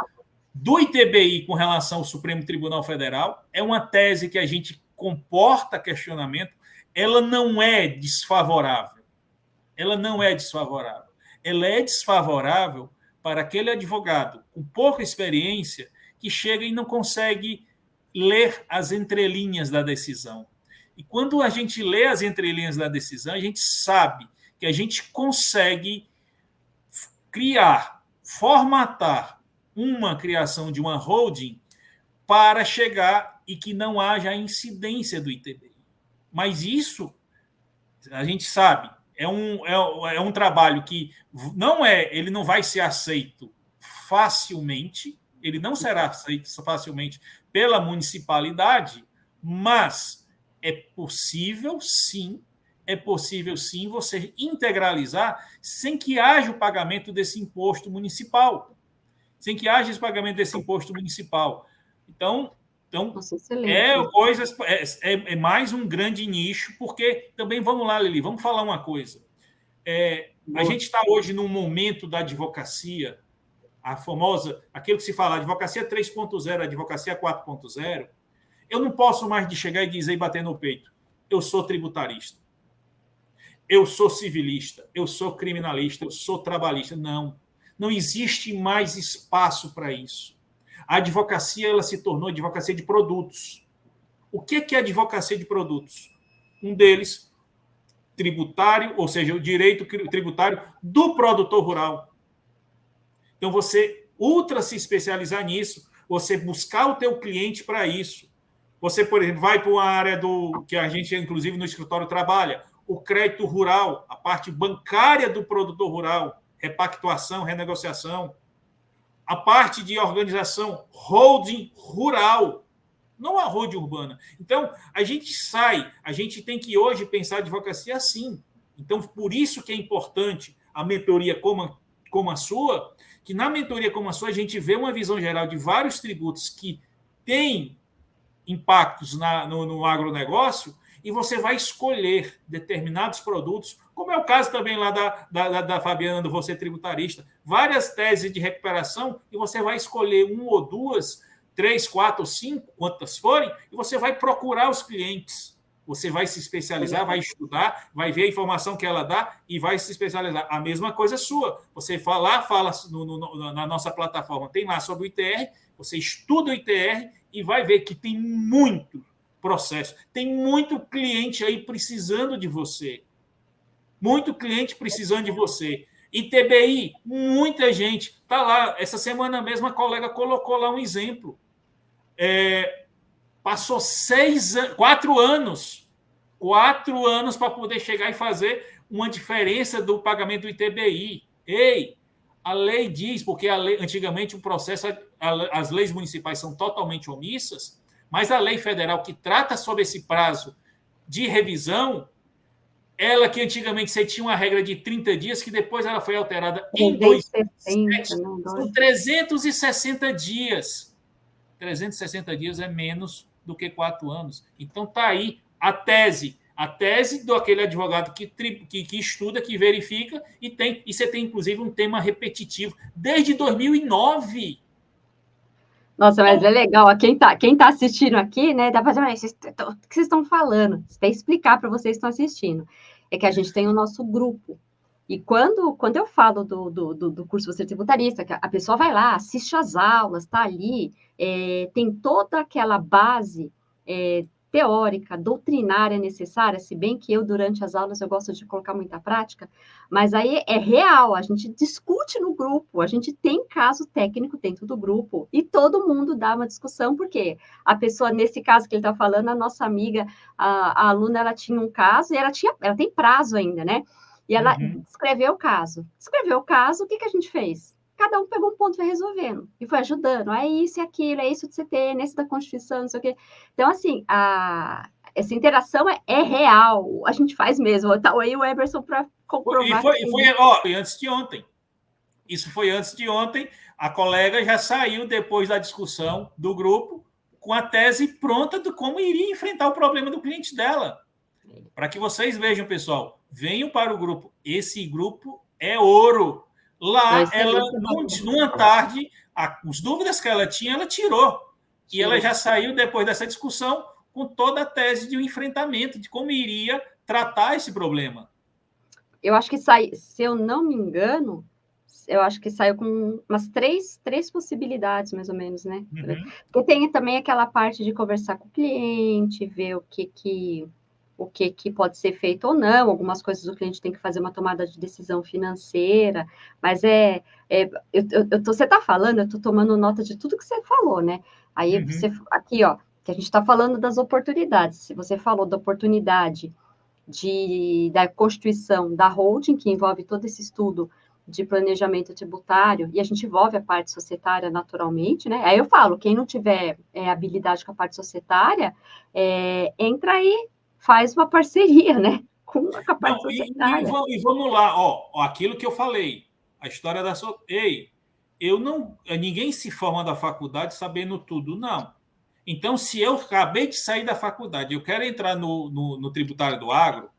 do ITBI com relação ao Supremo Tribunal Federal, é uma tese que a gente comporta questionamento, ela não é desfavorável. Ela é desfavorável para aquele advogado com pouca experiência que chega e não consegue ler as entrelinhas da decisão. E quando a gente lê as entrelinhas da decisão, a gente sabe que a gente consegue formatar uma criação de uma holding para chegar e que não haja a incidência do ITBI. Mas isso, a gente sabe, é um trabalho que ele não vai ser aceito facilmente, ele não será aceito facilmente pela municipalidade, mas é possível sim você integralizar sem que haja o pagamento desse imposto municipal. Então Nossa, é mais um grande nicho, porque também, vamos lá, Lili, vamos falar uma coisa. A gente está hoje num momento da advocacia, a famosa, aquilo que se fala, advocacia 3.0, advocacia 4.0. Eu não posso mais de chegar e dizer e bater no peito, eu sou tributarista, eu sou civilista, eu sou criminalista, eu sou trabalhista. Não existe mais espaço para isso. A advocacia ela se tornou advocacia de produtos. O que é advocacia de produtos? Um deles, tributário, ou seja, o direito tributário do produtor rural. Então, você ultra se especializar nisso, você buscar o teu cliente para isso. Você, por exemplo, vai para uma área que a gente, inclusive, no escritório trabalha, o crédito rural, a parte bancária do produtor rural, repactuação, renegociação, a parte de organização, holding rural, não a holding urbana. Então, a gente tem que hoje pensar a advocacia assim. Então, por isso que é importante a mentoria como a sua, que na mentoria como a sua a gente vê uma visão geral de vários tributos que têm impactos no agronegócio e você vai escolher determinados produtos, como é o caso também lá da Fabiana, do Você Tributarista, várias teses de recuperação, e você vai escolher uma ou duas, 3, 4 ou 5, quantas forem, e você vai procurar os clientes. Você vai se especializar, vai estudar, vai ver a informação que ela dá e vai se especializar. A mesma coisa sua. Você fala na nossa plataforma, tem lá sobre o ITR, você estuda o ITR e vai ver que tem muito processo. Tem muito cliente aí precisando de você. Muito cliente precisando de você. ITBI, muita gente. Está lá, essa semana mesmo a colega colocou lá um exemplo. Passou 4 anos. 4 anos para poder chegar e fazer uma diferença do pagamento do ITBI. Ei, a lei diz, porque antigamente o processo, as leis municipais são totalmente omissas, mas a lei federal que trata sobre esse prazo de revisão, ela que antigamente você tinha uma regra de 30 dias, que depois ela foi alterada em 2007, são 360 dias. 360 dias é menos do que 4 anos. Então está aí a tese do aquele advogado que estuda, que verifica, e você tem, inclusive, um tema repetitivo desde 2009. Nossa, mas é legal. Quem tá assistindo aqui, né, dá para dizer, o que vocês estão falando? Você tem que explicar para vocês que estão assistindo. É que a gente tem o nosso grupo. E quando eu falo do curso Você Tributarista, que a pessoa vai lá, assiste as aulas, está ali, tem toda aquela base teórica, doutrinária necessária, se bem que eu, durante as aulas, eu gosto de colocar muita prática, mas aí é real, a gente discute no grupo, a gente tem caso técnico dentro do grupo, e todo mundo dá uma discussão, porque a pessoa, nesse caso que ele está falando, a nossa amiga, a aluna, ela tinha um caso, e ela tem prazo ainda, né? E ela escreveu o caso. Escreveu o caso, o que a gente fez? Cada um pegou um ponto e foi resolvendo. E foi ajudando. É isso e aquilo, é isso de CT, nesse da Constituição, não sei o quê. Então, assim, essa interação é real. A gente faz mesmo. Tá aí o Eberson para comprovar. E antes de ontem. Isso foi antes de ontem. A colega já saiu, depois da discussão do grupo, com a tese pronta de como iria enfrentar o problema do cliente dela. Para que vocês vejam, pessoal, venham para o grupo. Esse grupo é ouro. Lá, ela, numa tarde, as dúvidas que ela tinha, ela tirou. E ela já saiu, depois dessa discussão, com toda a tese de um enfrentamento, de como iria tratar esse problema. Eu acho que se eu não me engano, eu acho que saiu com umas três possibilidades, mais ou menos, né? Porque tem também aquela parte de conversar com o cliente, ver o que pode ser feito ou não, algumas coisas o cliente tem que fazer uma tomada de decisão financeira, mas você está falando, eu estou tomando nota de tudo que você falou, né? Aí você, aqui, ó, que a gente está falando das oportunidades, se você falou da oportunidade da constituição da holding, que envolve todo esse estudo de planejamento tributário, e a gente envolve a parte societária naturalmente, né? Aí eu falo, quem não tiver habilidade com a parte societária, entra aí, faz uma parceria, né? Com a parte societária. E vamos lá, ó, aquilo que eu falei, a história da sua. Ei, ninguém se forma da faculdade sabendo tudo, não. Então, se eu acabei de sair da faculdade, eu quero entrar no tributário do agro,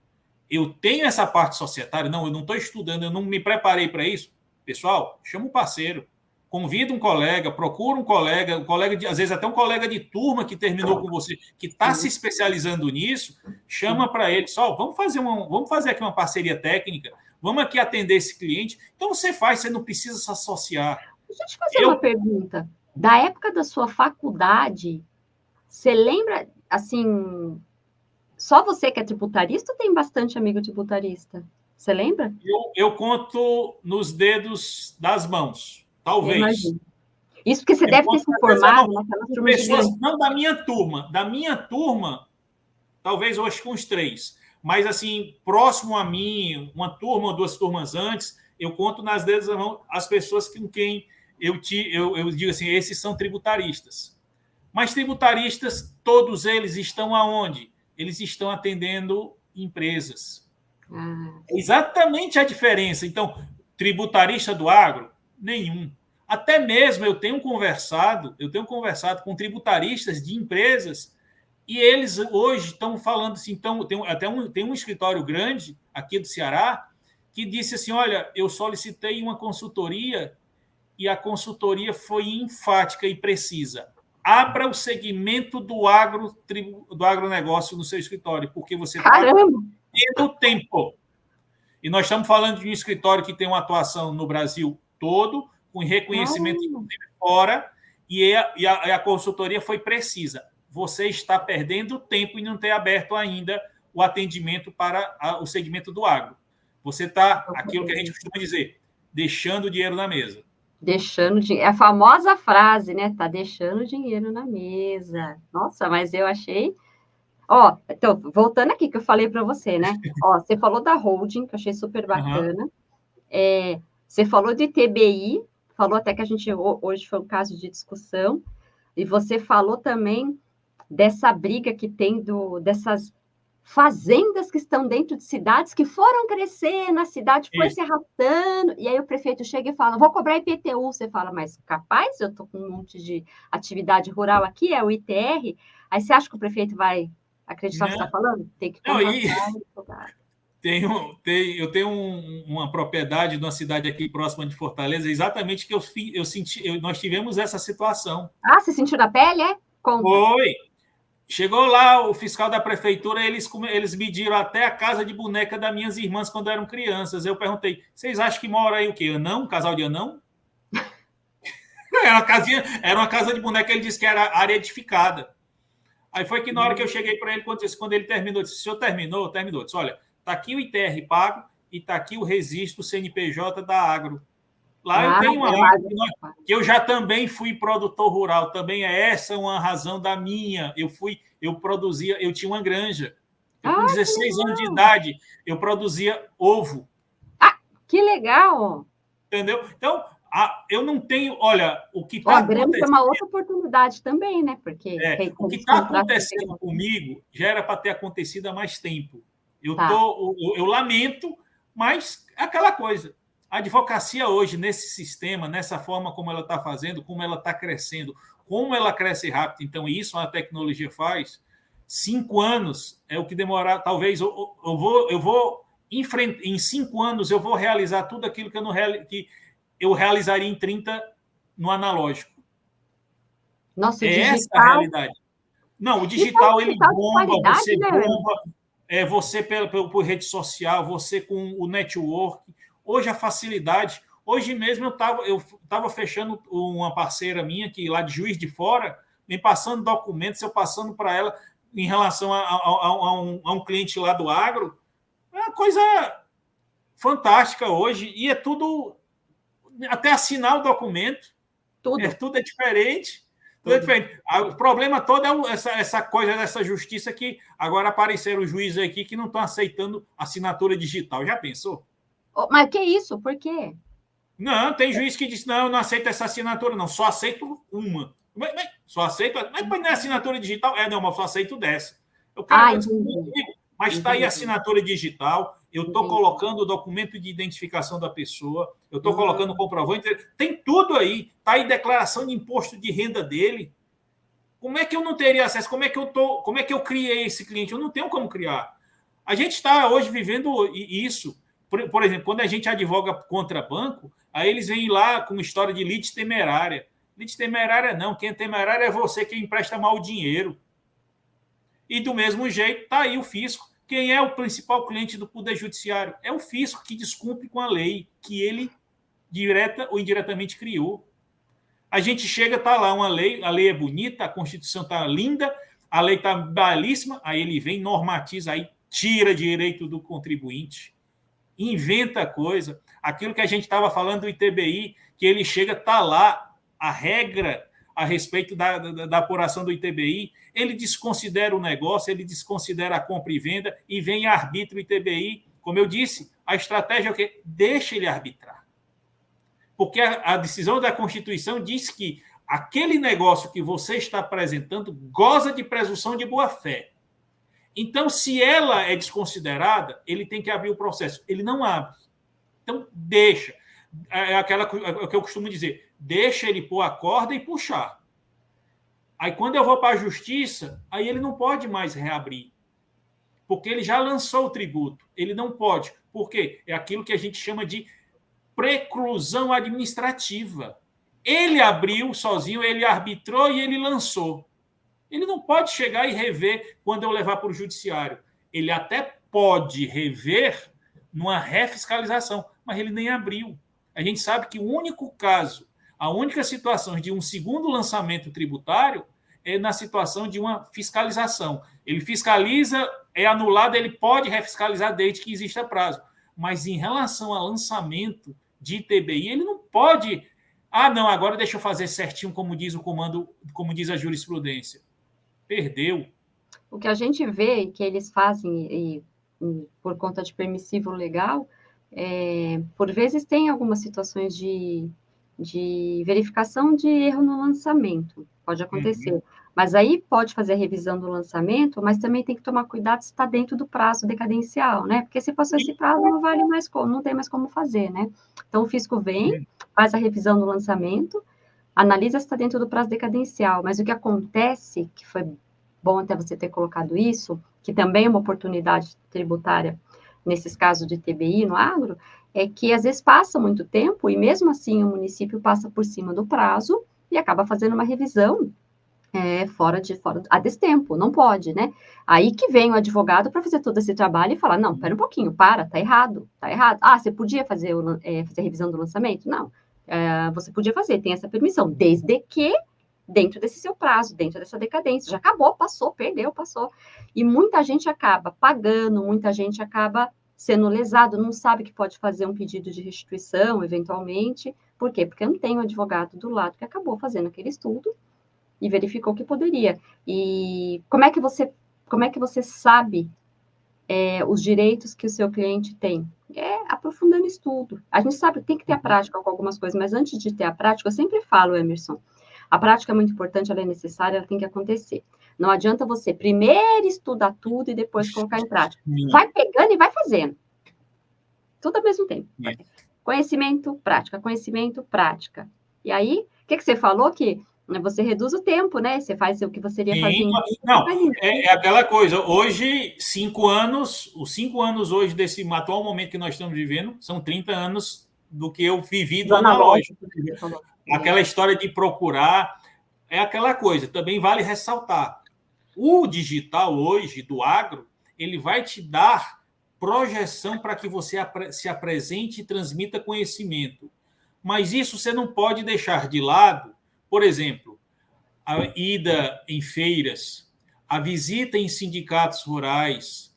eu tenho essa parte societária, não, eu não estou estudando, eu não me preparei para isso. Pessoal, chama um parceiro, convida um colega, procura um colega às vezes até um colega de turma que terminou com você, que está se especializando nisso, chama para ele, vamos fazer aqui uma parceria técnica, vamos aqui atender esse cliente. Então você não precisa se associar. Deixa eu te fazer uma pergunta. Da época da sua faculdade, você lembra, assim, só você que é tributarista ou tem bastante amigo tributarista? Você lembra? Eu conto nos dedos das mãos, talvez. Isso porque você deve ter se informado naquela turma gigante. Não, da minha turma, talvez eu acho que uns 3. Mas, assim, próximo a mim, uma turma ou 2 turmas antes, eu conto nas dedos das mãos as pessoas com quem eu digo assim, esses são tributaristas. Mas tributaristas, todos eles estão aonde? Eles estão atendendo empresas. Exatamente a diferença. Então, tributarista do agro, nenhum. Até mesmo eu tenho conversado com tributaristas de empresas e eles hoje estão falando assim, tem um escritório grande aqui do Ceará que disse assim, olha, eu solicitei uma consultoria e a consultoria foi enfática e precisa. Abra o segmento do agronegócio no seu escritório, porque você está tendo tempo. E nós estamos falando de um escritório que tem uma atuação no Brasil todo, com reconhecimento inclusive fora, e a consultoria foi precisa. Você está perdendo tempo em não ter aberto ainda o atendimento para o segmento do agro. Você está, aquilo que a gente costuma dizer, deixando o dinheiro na mesa. Deixando dinheiro. É a famosa frase, né? Tá deixando dinheiro na mesa. Nossa, mas eu achei. Ó, então, voltando aqui que eu falei para você, né? Ó, você falou da holding, que eu achei super Uhum. bacana. Você falou de TBI, falou até que a gente hoje foi um caso de discussão, e você falou também dessa briga que tem dessas fazendas que estão dentro de cidades que foram crescer na cidade, foi se Isso. arrastando, e aí o prefeito chega e fala, vou cobrar IPTU. Você fala, mas capaz, eu estou com um monte de atividade rural aqui, é o ITR, aí você acha que o prefeito vai acreditar no que você está falando? Tem que Não, e contratar e cobrar. eu tenho uma propriedade numa cidade aqui próxima de Fortaleza, exatamente que eu senti, nós tivemos essa situação. Ah, você sentiu na pele, é? Conta. Foi. Chegou lá o fiscal da prefeitura, eles mediram até a casa de boneca das minhas irmãs quando eram crianças. Eu perguntei, vocês acham que mora aí o quê? Anão? Casal de anão? Era uma casa de boneca, ele disse que era área edificada. Aí foi que na hora que eu cheguei para ele, quando ele terminou, disse, o senhor terminou? Terminou. Disse, olha, está aqui o ITR pago e está aqui o registro CNPJ da Agro. Lá eu tenho uma árvore que eu já também fui produtor rural, também é essa uma razão da minha. Eu produzia, eu tinha uma granja. Eu com 16 anos de idade, eu produzia ovo. Ah, que legal! Entendeu? Então, eu não tenho, olha, o que está acontecendo... é uma outra oportunidade também, né? Porque o que está acontecendo comigo já era para ter acontecido há mais tempo. Eu lamento, mas é aquela coisa. A advocacia hoje, nesse sistema, nessa forma como ela está fazendo, como ela está crescendo, como ela cresce rápido, então isso a tecnologia faz, 5 anos é o que demorar, talvez eu vou em 5 anos eu vou realizar tudo aquilo que eu realizaria em 30 no analógico. Nossa, essa a realidade. Não, o digital ele bomba, você bomba, você por rede social, você com o network. Hoje a facilidade. Hoje mesmo eu estava fechando uma parceira minha que lá de Juiz de Fora, me passando documentos, eu passando para ela em relação a um cliente lá do agro. É uma coisa fantástica hoje. E é tudo, até assinar o documento, tudo é diferente. Tudo é diferente. O problema todo é essa coisa dessa justiça que agora apareceram os juízes aqui que não estão aceitando assinatura digital. Já pensou? Mas que isso? Por quê? Não, tem juiz que diz, não, eu não aceito essa assinatura, não, só aceito uma. Só aceito, mas não é assinatura digital? Não, mas só aceito dessa. Eu quero, mas está aí a assinatura digital, eu estou colocando o documento de identificação da pessoa, eu estou colocando o comprovante, tem tudo aí, está aí declaração de imposto de renda dele. Como é que eu não teria acesso? Como é que eu criei esse cliente? Eu não tenho como criar. A gente está hoje vivendo isso. Por exemplo, quando a gente advoga contra banco, aí eles vêm lá com uma história de lite temerária. Lite temerária não, quem é temerário é você que empresta mal o dinheiro. E do mesmo jeito, está aí o fisco. Quem é o principal cliente do Poder Judiciário? É o fisco que descumpre com a lei que ele, direta ou indiretamente, criou. A gente chega, está lá uma lei, a lei é bonita, a Constituição está linda, a lei está belíssima, aí ele vem, normatiza, aí tira direito do contribuinte, inventa coisa. Aquilo que a gente estava falando do ITBI, que ele chega, está lá a regra a respeito da apuração do ITBI, ele desconsidera o negócio, ele desconsidera a compra e venda e vem a arbítrio o ITBI. Como eu disse, a estratégia é o quê? Deixa ele arbitrar. Porque a decisão da Constituição diz que aquele negócio que você está apresentando goza de presunção de boa-fé. Então, se ela é desconsiderada, ele tem que abrir o processo. Ele não abre. Então, deixa. É o que eu costumo dizer. Deixa ele pôr a corda e puxar. Aí, quando eu vou para a justiça, aí ele não pode mais reabrir. Porque ele já lançou o tributo. Ele não pode. Por quê? É aquilo que a gente chama de preclusão administrativa. Ele abriu sozinho, ele arbitrou e ele lançou. Ele não pode chegar e rever quando eu levar para o judiciário. Ele até pode rever numa refiscalização, mas ele nem abriu. A gente sabe que o único caso, a única situação de um segundo lançamento tributário é na situação de uma fiscalização. Ele fiscaliza, é anulado, ele pode refiscalizar desde que exista prazo. Mas em relação a lançamento, de TBI, ele não pode... Ah, não, agora deixa eu fazer certinho como diz o comando, como diz a jurisprudência. Perdeu. O que a gente vê que eles fazem por conta de permissivo legal, por vezes tem algumas situações de verificação de erro no lançamento, pode acontecer. Uhum. Mas aí pode fazer a revisão do lançamento, mas também tem que tomar cuidado se está dentro do prazo decadencial, né? Porque se passou esse prazo, não vale mais como, não tem mais como fazer, né? Então o fisco vem, faz a revisão do lançamento, analisa se está dentro do prazo decadencial, mas o que acontece, que foi bom até você ter colocado isso, que também é uma oportunidade tributária nesses casos de TBI no agro, é que às vezes passa muito tempo e mesmo assim o município passa por cima do prazo e acaba fazendo uma revisão fora a destempo, não pode, né? Aí que vem o advogado para fazer todo esse trabalho e falar, não, pera um pouquinho, tá errado, tá errado. Ah, você podia fazer a revisão do lançamento? Não, você podia fazer, tem essa permissão, desde que dentro desse seu prazo, dentro dessa decadência, já acabou, passou, perdeu, passou. E muita gente acaba pagando, muita gente acaba sendo lesado, não sabe que pode fazer um pedido de restituição, eventualmente. Por quê? Porque não tem um advogado do lado que acabou fazendo aquele estudo e verificou que poderia. E como é que você sabe os direitos que o seu cliente tem? Aprofundando estudo. A gente sabe que tem que ter a prática com algumas coisas, mas antes de ter a prática, eu sempre falo, Emerson, a prática é muito importante, ela é necessária, ela tem que acontecer. Não adianta você primeiro estudar tudo e depois colocar em prática. Vai pegando e vai fazendo. Tudo ao mesmo tempo. Conhecimento, prática. E aí, o que você falou? Que você reduz o tempo, né? Você faz o que você iria fazer em... Não, é aquela coisa. Hoje, 5 anos, os 5 anos hoje desse atual momento que nós estamos vivendo, são 30 anos do que eu vivi do analógico. Aquela história de procurar, é aquela coisa. Também vale ressaltar. O digital hoje, do agro, ele vai te dar projeção para que você se apresente e transmita conhecimento. Mas isso você não pode deixar de lado. Por exemplo, a ida em feiras, a visita em sindicatos rurais,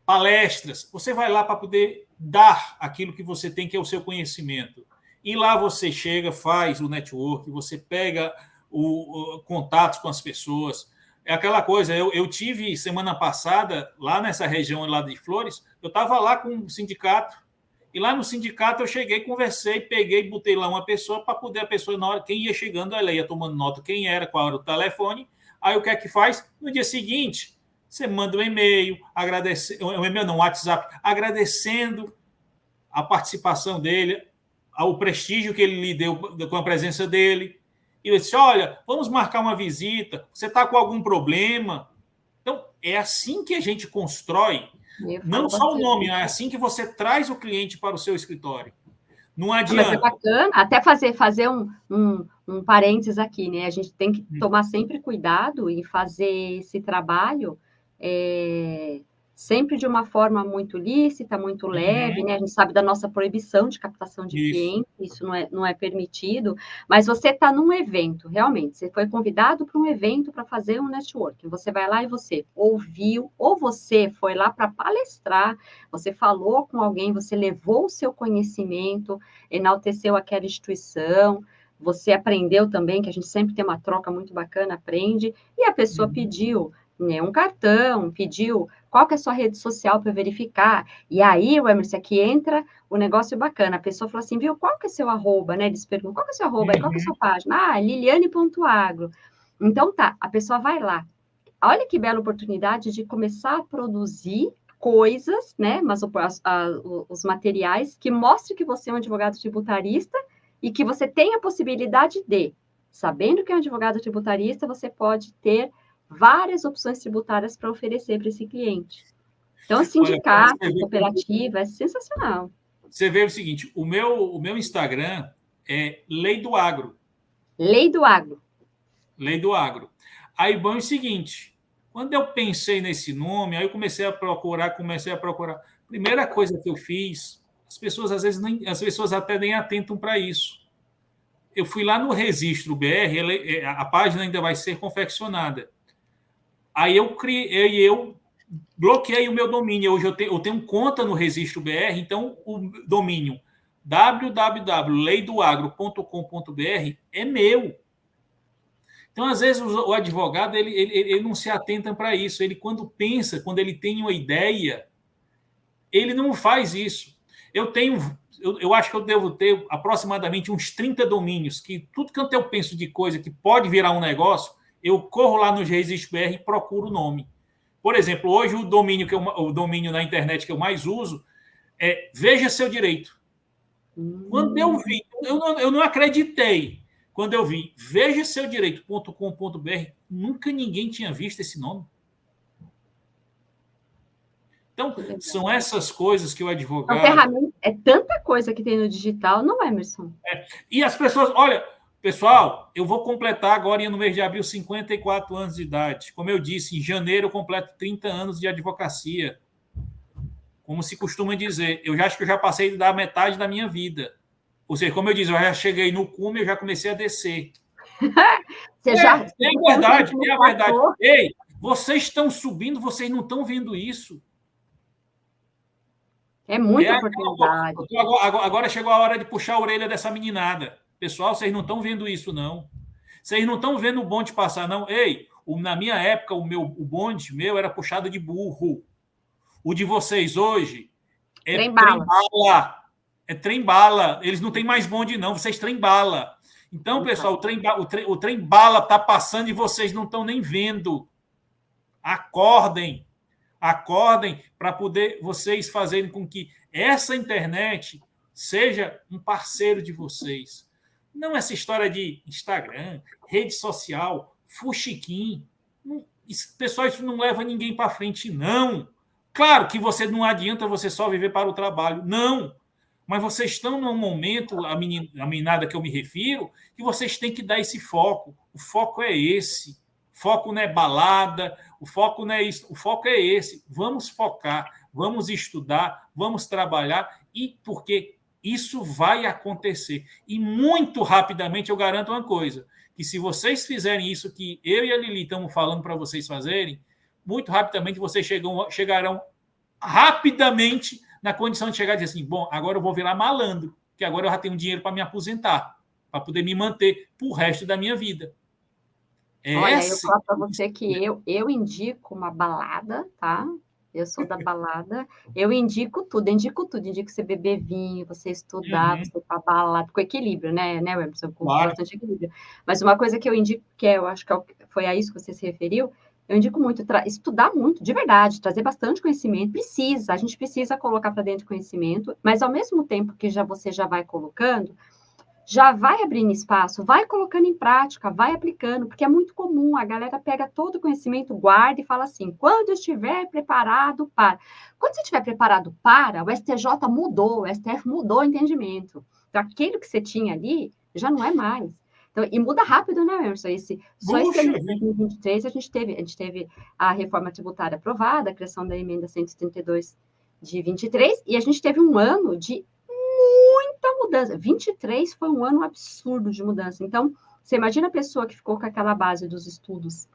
palestras. Você vai lá para poder dar aquilo que você tem, que é o seu conhecimento. E lá você chega, faz o network, você pega contatos com as pessoas. É aquela coisa, eu tive semana passada, lá nessa região lá de Flores, eu estava lá com um sindicato, e lá no sindicato eu cheguei, conversei, peguei, botei lá uma pessoa para poder a pessoa, na hora, quem ia chegando, ela ia tomando nota quem era, qual era o telefone. Aí o que é que faz? No dia seguinte, você manda um e-mail, um WhatsApp, agradecendo a participação dele, o prestígio que ele lhe deu com a presença dele. E eu disse, olha, vamos marcar uma visita, você está com algum problema? Então, é assim que a gente constrói. Não só o nome, é assim que você traz o cliente para o seu escritório. Não adianta. Mas é bacana, até fazer um parênteses aqui, né? A gente tem que tomar sempre cuidado em fazer esse trabalho sempre de uma forma muito lícita, muito leve, né? A gente sabe da nossa proibição de captação de clientes, isso não é permitido, mas você está num evento, realmente, você foi convidado para um evento para fazer um networking, você vai lá e você ouviu, ou você foi lá para palestrar, você falou com alguém, você levou o seu conhecimento, enalteceu aquela instituição, você aprendeu também, que a gente sempre tem uma troca muito bacana, aprende, e a pessoa pediu um cartão, pediu qual que é a sua rede social para verificar. E aí, o Emerson, aqui entra o negócio bacana. A pessoa falou assim, viu, qual que é seu arroba, né? Eles perguntam, qual que é seu arroba, qual que é a sua página? Ah, liliane.agro. Então, tá, a pessoa vai lá. Olha que bela oportunidade de começar a produzir coisas, né? Mas os materiais que mostrem que você é um advogado tributarista e que você tem a possibilidade de, sabendo que é um advogado tributarista, você pode ter várias opções tributárias para oferecer para esse cliente. Então, sindicato, cooperativa, é sensacional. Você vê o seguinte, o meu Instagram é Lei do Agro. Lei do Agro. Lei do Agro. Aí, bom, é o seguinte, quando eu pensei nesse nome, aí eu comecei a procurar. Primeira coisa que eu fiz, as pessoas às vezes as pessoas até nem atentam para isso. Eu fui lá no Registro BR, a página ainda vai ser confeccionada. Aí eu bloqueei o meu domínio. Hoje eu tenho conta no Registro BR, então o domínio www.leidoagro.com.br é meu. Então, às vezes, o advogado ele não se atenta para isso. Ele, quando pensa, quando ele tem uma ideia, ele não faz isso. Eu acho que eu devo ter aproximadamente uns 30 domínios, que tudo que eu penso de coisa que pode virar um negócio, eu corro lá no Registro BR e procuro o nome. Por exemplo, hoje o domínio na internet que eu mais uso é Veja Seu Direito. Quando eu vi, eu não acreditei. Quando eu vi vejaseudireito.com.br, nunca ninguém tinha visto esse nome. Então, são essas coisas que o advogado... É tanta coisa que tem no digital, não é, Emerson? E as pessoas... Olha, pessoal, eu vou completar agora, no mês de abril, 54 anos de idade. Como eu disse, em janeiro eu completo 30 anos de advocacia. Como se costuma dizer, eu acho que eu já passei da metade da minha vida. Ou seja, como eu disse, eu já cheguei no cume, eu já comecei a descer. É verdade, é a verdade. Ei, vocês estão subindo, vocês não estão vendo isso. É muita oportunidade. Agora chegou a hora de puxar a orelha dessa meninada. Pessoal, vocês não estão vendo isso, não. Vocês não estão vendo o bonde passar, não. Ei, na minha época, o bonde meu era puxado de burro. O de vocês hoje é trem-bala. É trem-bala. Eles não têm mais bonde, não. Vocês trem-bala. Então, pessoal, o trem-bala está passando e vocês não estão nem vendo. Acordem. Acordem para poder vocês fazerem com que essa internet seja um parceiro de vocês. Não essa história de Instagram, rede social, fuxiquim. Pessoal, isso não leva ninguém para frente, não. Claro que você não adianta você só viver para o trabalho. Não. Mas vocês estão num momento, a meninada que eu me refiro, que vocês têm que dar esse foco. O foco é esse. O foco não é balada, o foco não é isso. O foco é esse. Vamos focar, vamos estudar, vamos trabalhar, e porque isso vai acontecer. E muito rapidamente eu garanto uma coisa, que se vocês fizerem isso que eu e a Lili estamos falando para vocês fazerem, muito rapidamente vocês chegarão rapidamente na condição de chegar e dizer assim, bom, agora eu vou virar malandro, porque agora eu já tenho dinheiro para me aposentar, para poder me manter pro resto da minha vida. Olha, eu falo para você que eu indico uma balada, tá? Eu sou da balada, eu indico tudo, indico você beber vinho, você estudar, você ir para balada, com equilíbrio, né, Emerson? Com bastante equilíbrio. Mas uma coisa que eu indico, eu acho que foi a isso que você se referiu, eu indico muito, estudar muito, de verdade, trazer bastante conhecimento, a gente precisa colocar para dentro conhecimento, mas ao mesmo tempo que você já vai colocando, já vai abrindo espaço, vai colocando em prática, vai aplicando, porque é muito comum, a galera pega todo o conhecimento, guarda e fala assim, quando estiver preparado para. Quando você estiver preparado para, o STJ mudou, o STF mudou o entendimento. Então, aquilo que você tinha ali, já não é mais. Então, e muda rápido, né, Emerson? Só esse ano de 2023, a gente teve a reforma tributária aprovada, a criação da emenda 132 de 23, e a gente teve um ano de muita mudança. 23 foi um ano absurdo de mudança. Então, você imagina a pessoa que ficou com aquela base dos estudos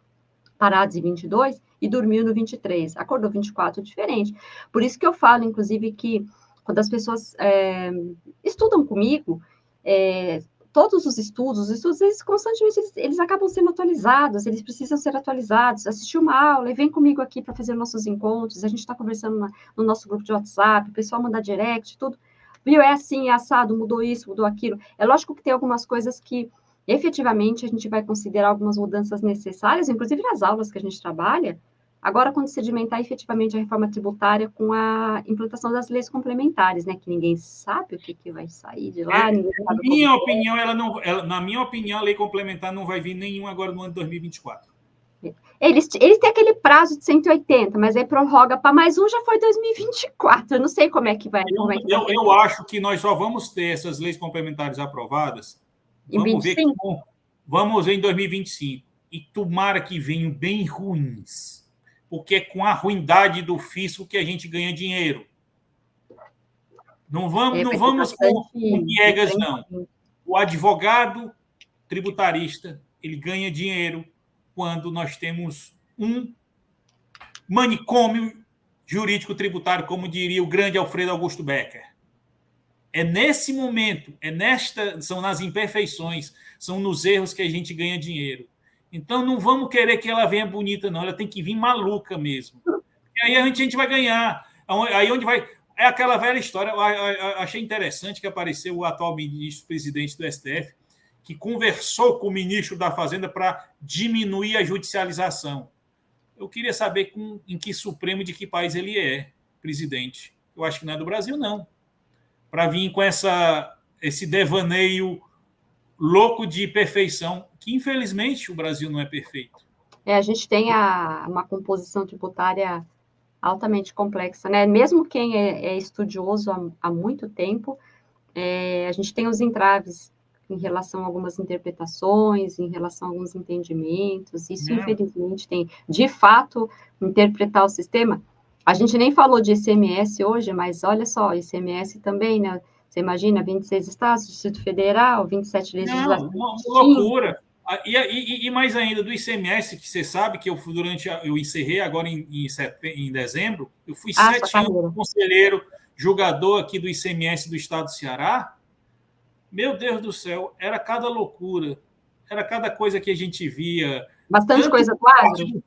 parados em 22 e dormiu no 23, acordou 24 diferente. Por isso que eu falo, inclusive, que quando as pessoas estudam comigo, todos os estudos, eles constantemente, eles acabam sendo atualizados, eles precisam ser atualizados. Assistir uma aula e vem comigo aqui para fazer nossos encontros, a gente está conversando no nosso grupo de WhatsApp, o pessoal manda direct, tudo. Viu, é assim, é assado, mudou isso, mudou aquilo. É lógico que tem algumas coisas que, efetivamente, a gente vai considerar algumas mudanças necessárias, inclusive nas aulas que a gente trabalha, agora quando sedimentar efetivamente a reforma tributária com a implantação das leis complementares, né, que ninguém sabe o que vai sair de lá. Na minha opinião, a lei complementar não vai vir nenhum agora no ano de 2024. Eles têm aquele prazo de 180, mas aí prorroga para mais um, já foi 2024. Eu não sei como é que vai. Eu acho que nós só vamos ter essas leis complementares aprovadas. Vamos ver em 2025. E tomara que venham bem ruins. Porque é com a ruindade do fisco que a gente ganha dinheiro. Não vamos com piegas, não. O advogado tributarista, ele ganha dinheiro quando nós temos um manicômio jurídico tributário, como diria o grande Alfredo Augusto Becker. É nesse momento, são nas imperfeições, são nos erros que a gente ganha dinheiro. Então, não vamos querer que ela venha bonita, não. Ela tem que vir maluca mesmo. E aí a gente vai ganhar. Aí onde vai... É aquela velha história. Eu achei interessante que apareceu o atual ministro-presidente do STF, que conversou com o ministro da Fazenda para diminuir a judicialização. Eu queria saber em que Supremo de que país ele é presidente. Eu acho que não é do Brasil, não. Para vir com esse devaneio louco de perfeição, que infelizmente o Brasil não é perfeito. A gente tem uma composição tributária altamente complexa, né? Mesmo quem é estudioso há muito tempo, a gente tem os entraves em relação a algumas interpretações, em relação a alguns entendimentos. Isso, infelizmente, tem, de fato, interpretar o sistema. A gente nem falou de ICMS hoje, mas olha só, ICMS também, né? Você imagina, 26 estados, Distrito Federal, 27 legislações. Não, uma loucura. E mais ainda, do ICMS, que você sabe que eu encerrei agora em dezembro, eu fui 7 anos conselheiro, julgador aqui do ICMS do estado do Ceará. Meu Deus do céu, era cada loucura, era cada coisa que a gente via. Bastante coisa do agro?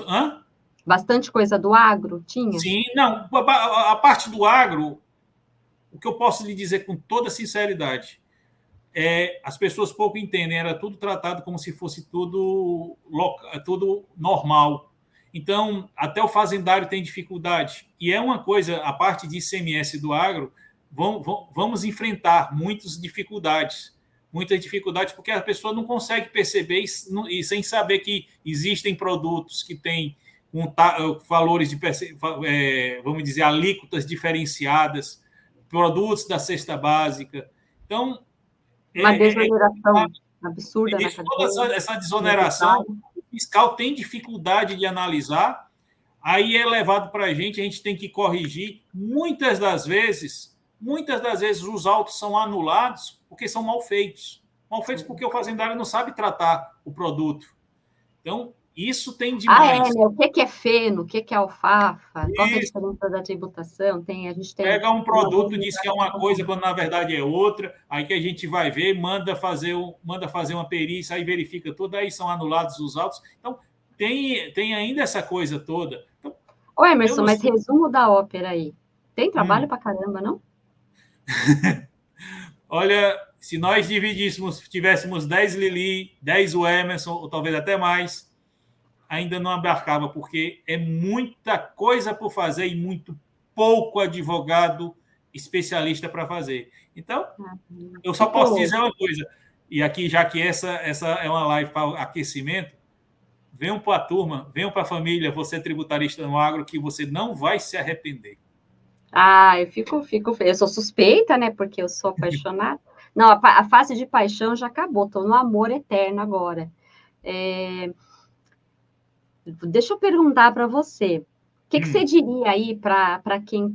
Hã? Bastante coisa do agro tinha? Sim, não, a parte do agro, o que eu posso lhe dizer com toda sinceridade, as pessoas pouco entendem, era tudo tratado como se fosse tudo normal. Então, até o fazendário tem dificuldade. E é uma coisa, a parte de ICMS do agro, vamos enfrentar muitas dificuldades, porque a pessoa não consegue perceber e sem saber que existem produtos que têm valores de, vamos dizer, alíquotas diferenciadas, produtos da cesta básica. Então, uma desoneração absurda. Toda essa desoneração, o fiscal tem dificuldade de analisar, aí é levado para a gente tem que corrigir. Muitas das vezes, os autos são anulados porque são mal feitos. Mal feitos porque o fazendário não sabe tratar o produto. Então, isso tem demais. O que é feno? O que é alfafa? Qual é a diferença da tributação? A gente tem... Pega um produto, diz que é uma coisa, quando na verdade é outra, aí que a gente vai ver, manda fazer uma perícia, aí verifica tudo, aí são anulados os autos. Então, tem ainda essa coisa toda. Então, Emerson, mas resumo da ópera aí. Tem trabalho pra caramba, não? Olha, se nós tivéssemos 10 Lili, 10 o Emerson, ou talvez até mais, ainda não abarcava, porque é muita coisa por fazer e muito pouco advogado especialista para fazer. Então, eu só posso dizer uma coisa, e aqui, já que essa é uma live para aquecimento, venham para a turma, venham para a família, você é tributarista no agro, que você não vai se arrepender. Eu sou suspeita, né, porque eu sou apaixonada. Não, a fase de paixão já acabou, estou no amor eterno agora. Deixa eu perguntar para você, o que você diria aí para quem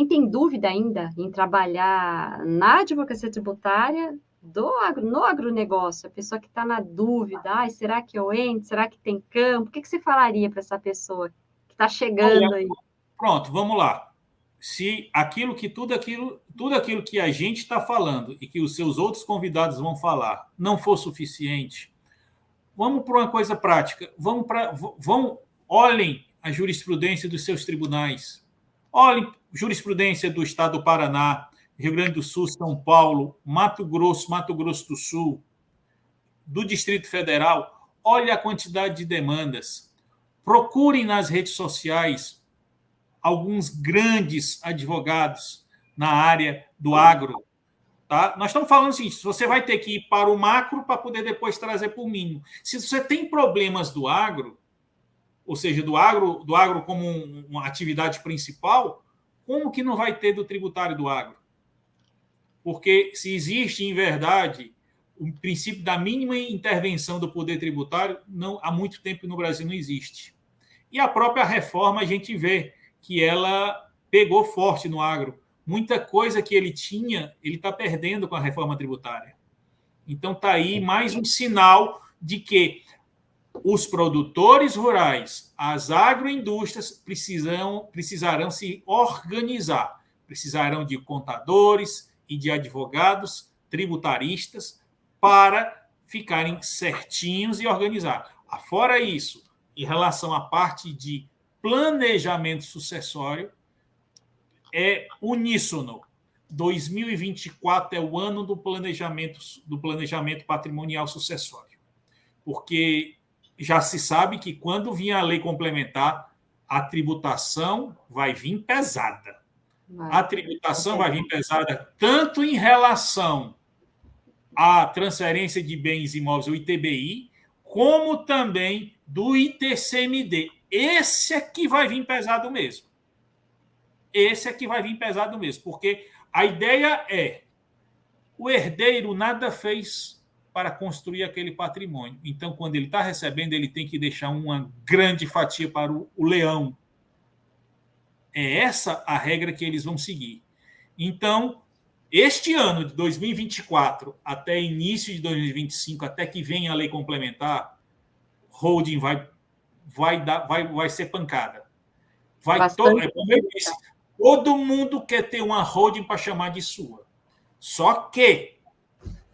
tem dúvida ainda em trabalhar na advocacia tributária no agronegócio, a pessoa que está na dúvida, será que eu entro? Será que tem campo? O que você falaria para essa pessoa que está chegando aí? Pronto, vamos lá. Se tudo aquilo que a gente está falando e que os seus outros convidados vão falar não for suficiente, vamos para uma coisa prática. Olhem a jurisprudência dos seus tribunais. Olhem a jurisprudência do Estado do Paraná, Rio Grande do Sul, São Paulo, Mato Grosso do Sul, do Distrito Federal. Olhem a quantidade de demandas. Procurem nas redes sociais alguns grandes advogados na área do agro. Tá? Nós estamos falando o seguinte, você vai ter que ir para o macro para poder depois trazer para o mínimo. Se você tem problemas do agro, ou seja, do agro como uma atividade principal, como que não vai ter do tributário do agro? Porque se existe, em verdade, o princípio da mínima intervenção do poder tributário, há muito tempo no Brasil não existe. E a própria reforma, a gente vê que ela pegou forte no agro. Muita coisa que ele tinha, ele está perdendo com a reforma tributária. Então, está aí mais um sinal de que os produtores rurais, as agroindústrias precisarão se organizar, precisarão de contadores, e de advogados tributaristas para ficarem certinhos e organizar. Fora isso, em relação à parte de planejamento sucessório, é uníssono. 2024 é o ano do planejamento patrimonial sucessório, porque já se sabe que quando vier a lei complementar, a tributação vai vir pesada. A tributação vai vir pesada tanto em relação à transferência de bens imóveis, o ITBI, como também do ITCMD. Esse aqui vai vir pesado mesmo. Esse aqui vai vir pesado mesmo, porque a ideia é o herdeiro nada fez para construir aquele patrimônio. Então, quando ele está recebendo, ele tem que deixar uma grande fatia para o leão. É essa a regra que eles vão seguir. Então, este ano de 2024 até início de 2025, até que venha a lei complementar, holding vai ser pancada. Como eu disse, todo mundo quer ter uma holding para chamar de sua. Só que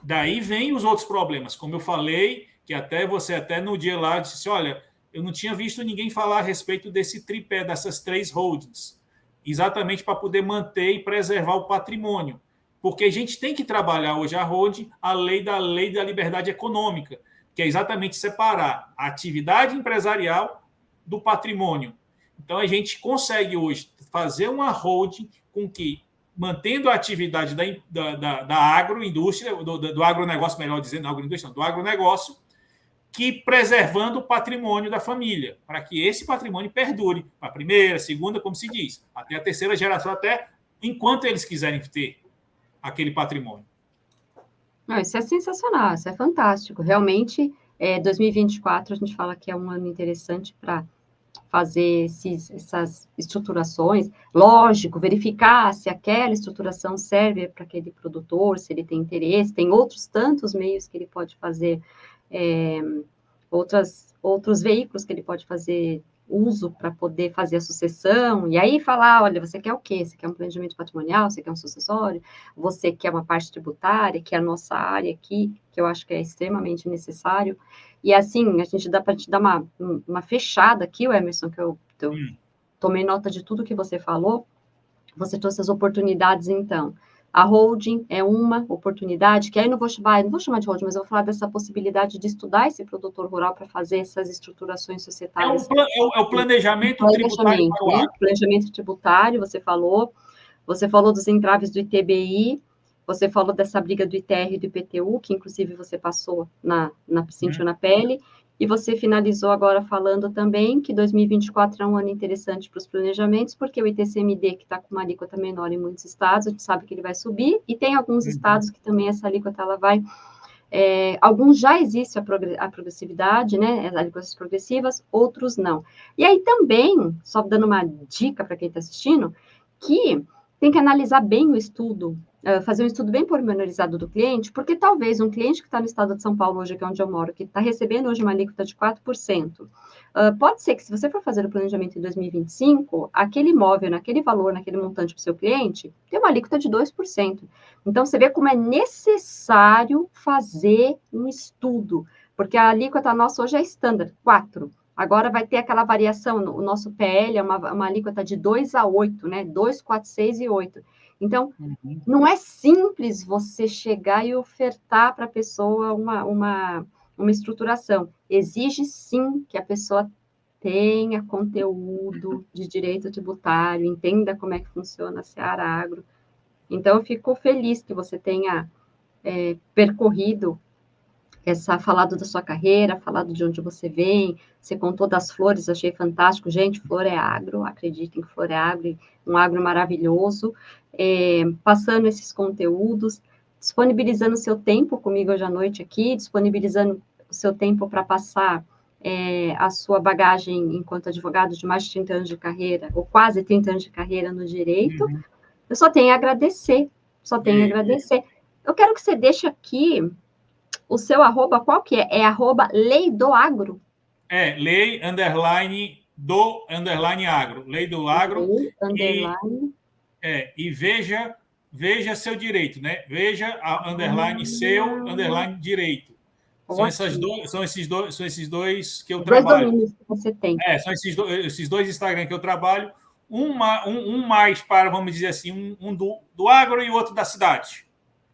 daí vem os outros problemas. Como eu falei, que você até no dia lá disse, olha, eu não tinha visto ninguém falar a respeito desse tripé, dessas 3 holdings, exatamente para poder manter e preservar o patrimônio. Porque a gente tem que trabalhar hoje a holding, a lei da liberdade econômica, que é exatamente separar a atividade empresarial do patrimônio. Então, a gente consegue hoje fazer uma holding com que, mantendo a atividade da agroindústria, do agronegócio, melhor dizendo, do agronegócio, que preservando o patrimônio da família, para que esse patrimônio perdure para a primeira, segunda, como se diz, até a terceira geração, até enquanto eles quiserem ter aquele patrimônio. Isso é sensacional, isso é fantástico. Realmente, 2024 a gente fala que é um ano interessante para fazer essas estruturações. Lógico, verificar se aquela estruturação serve para aquele produtor, se ele tem interesse. Tem outros tantos meios que ele pode fazer, outros veículos que ele pode fazer uso para poder fazer a sucessão, e aí falar, olha, você quer o quê? Você quer um planejamento patrimonial? Você quer um sucessório? Você quer uma parte tributária, que é a nossa área aqui, que eu acho que é extremamente necessário. E assim, a gente dá para te dar uma fechada aqui, Emerson, que eu tomei nota de tudo que você falou. Você trouxe as oportunidades, então. A holding é uma oportunidade, que aí não vou chamar de holding, mas eu vou falar dessa possibilidade de estudar esse produtor rural para fazer essas estruturações societárias. É o planejamento tributário para o agro. Planejamento tributário, você falou dos entraves do ITBI, você falou dessa briga do ITR e do IPTU, que inclusive você passou sentiu na pele, e você finalizou agora falando também que 2024 é um ano interessante para os planejamentos, porque o ITCMD, que está com uma alíquota menor em muitos estados, a gente sabe que ele vai subir, e tem alguns estados que também essa alíquota ela vai... alguns já existe a progressividade, né, as alíquotas progressivas, outros não. E aí também, só dando uma dica para quem está assistindo, que tem que analisar bem o estudo, fazer um estudo bem pormenorizado do cliente, porque talvez um cliente que está no estado de São Paulo hoje, que é onde eu moro, que está recebendo hoje uma alíquota de 4%, pode ser que se você for fazer o planejamento em 2025, aquele imóvel, naquele valor, naquele montante para o seu cliente, tem uma alíquota de 2%. Então, você vê como é necessário fazer um estudo, porque a alíquota nossa hoje é standard, 4%. Agora vai ter aquela variação, o nosso PL é uma alíquota de 2 a 8, né? 2, 4, 6 e 8. Então, não é simples você chegar e ofertar para a pessoa uma estruturação. Exige, sim, que a pessoa tenha conteúdo de direito tributário, entenda como é que funciona a Seara Agro. Então, eu fico feliz que você tenha percorrido falado da sua carreira, falado de onde você vem, você contou das flores, achei fantástico. Gente, flor é agro, acreditem que flor é agro, um agro maravilhoso, passando esses conteúdos, disponibilizando o seu tempo comigo hoje à noite aqui, disponibilizando o seu tempo para passar a sua bagagem enquanto advogado de mais de 30 anos de carreira, ou quase 30 anos de carreira no direito. Eu só tenho a agradecer, Eu quero que você deixe aqui o seu arroba, qual que é? É arroba Lei do Agro? Lei, _do_agro. Lei do Agro. Lei, _. E veja veja seu direito, né? Veja a underline seu, underline direito. São esses dois que eu trabalho. Dois domínios que você tem. São esses dois Instagram que eu trabalho. Um mais para, vamos dizer assim, um do agro e o outro da cidade.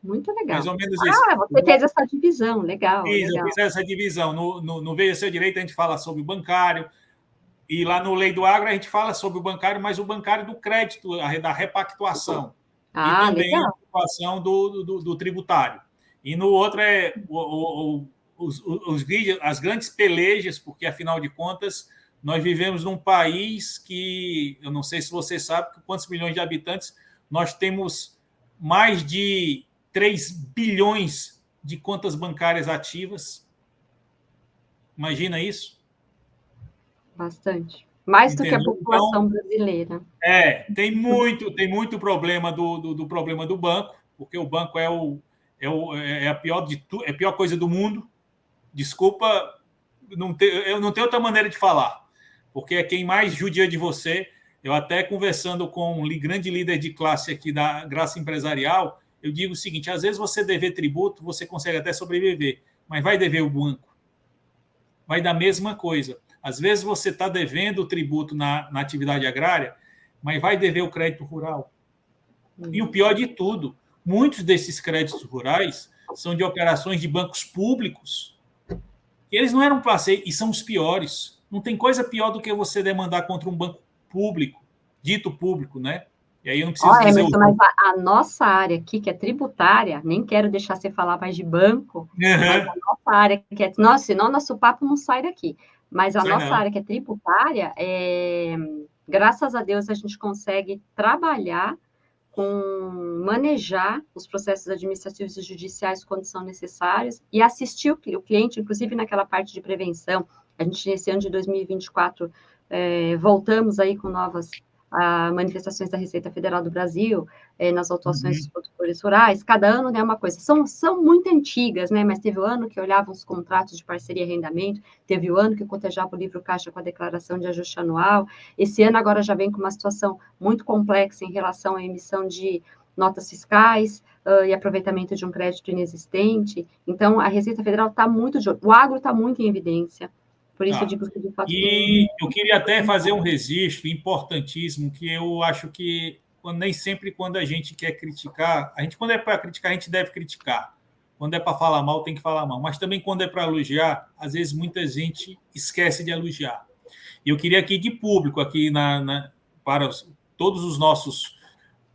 Muito legal. Mais ou menos isso. Você fez essa divisão, legal. Eu fiz essa divisão. No Veja Seu Direito, a gente fala sobre o bancário, e lá no Lei do Agro, a gente fala sobre o bancário, mas o bancário do crédito, da repactuação. E também legal. A repactuação do tributário. E no outro os vídeos, as grandes pelejas, porque, afinal de contas, nós vivemos num país que, eu não sei se você sabe, quantos milhões de habitantes, nós temos mais de 3 bilhões de contas bancárias ativas. Imagina isso? Bastante. Mais do que a população brasileira. Tem muito problema do problema do banco, porque o banco é a pior coisa do mundo. Desculpa, eu não tenho outra maneira de falar, porque é quem mais judia de você. Eu até conversando com um grande líder de classe aqui da Graça Empresarial, eu digo o seguinte: às vezes você dever tributo, você consegue até sobreviver, mas vai dever o banco. Vai dar a mesma coisa. Às vezes você está devendo o tributo na atividade agrária, mas vai dever o crédito rural. E o pior de tudo, muitos desses créditos rurais são de operações de bancos públicos, que eles não eram para ser, e são os piores. Não tem coisa pior do que você demandar contra um banco público, dito público, né? E aí eu não preciso dizer... Mas a nossa área aqui, que é tributária, nem quero deixar você falar mais de banco, mas a nossa área, que é... Nossa, senão nosso papo não sai daqui. Mas a nossa área, que é tributária, graças a Deus, a gente consegue trabalhar manejar os processos administrativos e judiciais quando são necessários e assistir o cliente, inclusive naquela parte de prevenção. A gente, nesse ano de 2024, voltamos aí com novas manifestações da Receita Federal do Brasil, nas autuações dos produtores rurais. Cada ano é uma coisa. São muito antigas, né? Mas teve o ano que olhavam os contratos de parceria e arrendamento, teve o ano que cotejava o livro caixa com a declaração de ajuste anual. Esse ano agora já vem com uma situação muito complexa em relação à emissão de notas fiscais e aproveitamento de um crédito inexistente. Então, a Receita Federal está muito... O agro está muito em evidência. Por isso eu digo que, de fato... E eu queria até fazer um registro importantíssimo, que eu acho que nem sempre quando a gente quer criticar, quando é para criticar, a gente deve criticar. Quando é para falar mal, tem que falar mal. Mas também quando é para elogiar, às vezes muita gente esquece de elogiar. E eu queria aqui de público, aqui para todos os nossos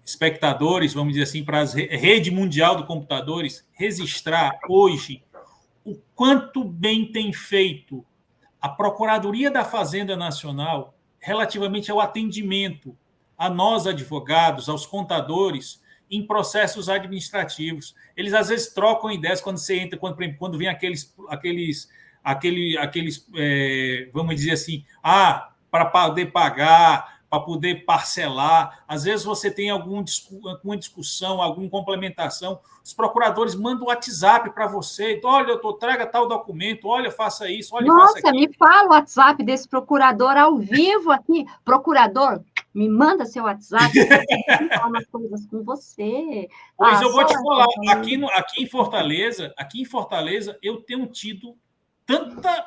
espectadores, vamos dizer assim, para a rede mundial de computadores, registrar hoje o quanto bem tem feito a Procuradoria da Fazenda Nacional relativamente ao atendimento a nós, advogados, aos contadores, em processos administrativos. Eles, às vezes, trocam ideias quando você entra, quando vem aqueles vamos dizer assim, para poder pagar, para poder parcelar. Às vezes você tem alguma discussão, alguma complementação, os procuradores mandam o WhatsApp para você. Então, olha, doutor, traga tal documento, olha, faça isso, olha, faça aquilo. Nossa, me fala o WhatsApp desse procurador ao vivo aqui. Procurador, me manda seu WhatsApp, eu falar umas coisas com você. Pois eu vou te falar, aqui em Fortaleza, eu tenho tido tanta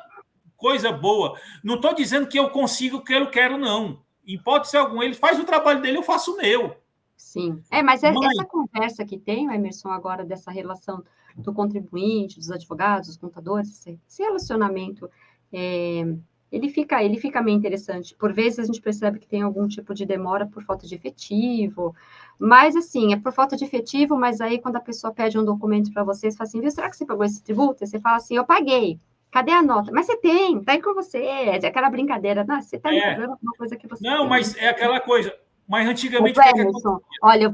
coisa boa. Não estou dizendo que eu consigo o que eu quero, não. Em hipótese alguma, ele faz o trabalho dele, eu faço o meu. Sim, mas essa conversa que tem, Emerson, agora dessa relação do contribuinte, dos advogados, dos contadores, esse relacionamento, ele fica meio interessante. Por vezes a gente percebe que tem algum tipo de demora por falta de efetivo, mas assim, é por falta de efetivo, mas aí quando a pessoa pede um documento para você, você fala assim, viu, será que você pagou esse tributo? E você fala assim, eu paguei. Cadê a nota? Mas você tem, tá aí com você. É aquela brincadeira. Não, você tá me cobrando alguma coisa que você não, tem. Mas é aquela coisa. Mas antigamente... Emerson, olha,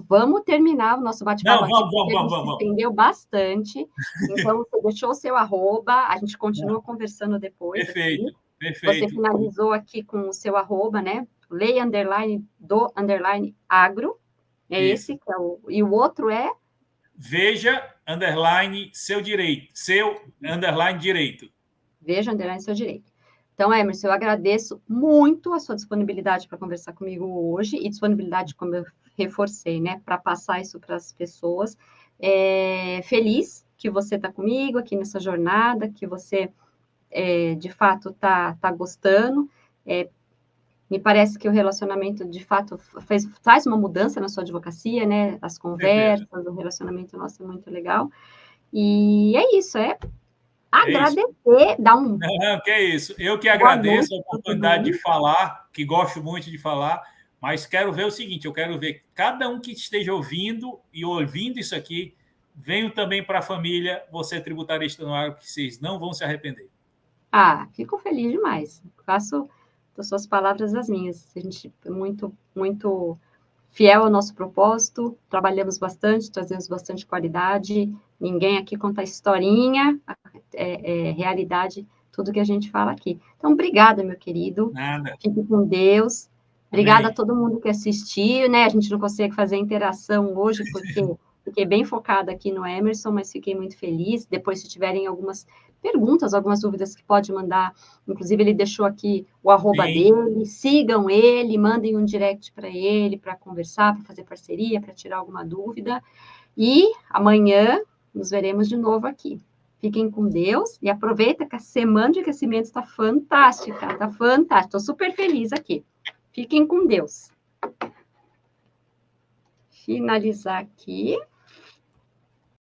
vamos terminar o nosso bate-papo. Vamos. Se estendeu bastante. Então, você deixou o seu arroba, a gente continua conversando depois. Perfeito. Você finalizou aqui com o seu arroba, né? Lei _do_ agro. É isso. Esse que é e o outro é... Veja, _ seu direito. Seu, _ direito. Veja, _ seu direito. Então, Emerson, eu agradeço muito a sua disponibilidade para conversar comigo hoje e disponibilidade, como eu reforcei, né, para passar isso para as pessoas. Feliz que você está comigo aqui nessa jornada, que você, de fato, tá gostando. Me parece que o relacionamento, de fato, faz uma mudança na sua advocacia, né? As Com certeza. conversas, o relacionamento nosso é muito legal. E é isso, É isso. agradecer, dar um Não, que é isso. Eu que boa noite agradeço a para todo oportunidade de mundo. falar, que gosto muito de falar, mas quero ver o seguinte: eu quero ver cada um que esteja ouvindo e ouvindo isso aqui, venham também para a família, você é tributarista no agro, que vocês não vão se arrepender. Fico feliz demais. Faço das suas palavras as minhas. A gente é muito, muito fiel ao nosso propósito, trabalhamos bastante, trazemos bastante qualidade. Ninguém aqui conta historinha, realidade, tudo que a gente fala aqui. Então, obrigada, meu querido. Nada. Fique com Deus. Obrigada a Amém. todo mundo que assistiu, né? A gente não consegue fazer interação hoje, porque fiquei bem focada aqui no Emerson, mas fiquei muito feliz. Depois, se tiverem algumas perguntas, algumas dúvidas que pode mandar, inclusive ele deixou aqui o arroba Sim. dele, sigam ele, mandem um direct para ele, para conversar, para fazer parceria, para tirar alguma dúvida. E amanhã nos veremos de novo aqui. Fiquem com Deus e aproveita que a semana de aquecimento está fantástica, está fantástica. Estou super feliz aqui. Fiquem com Deus. Finalizar aqui.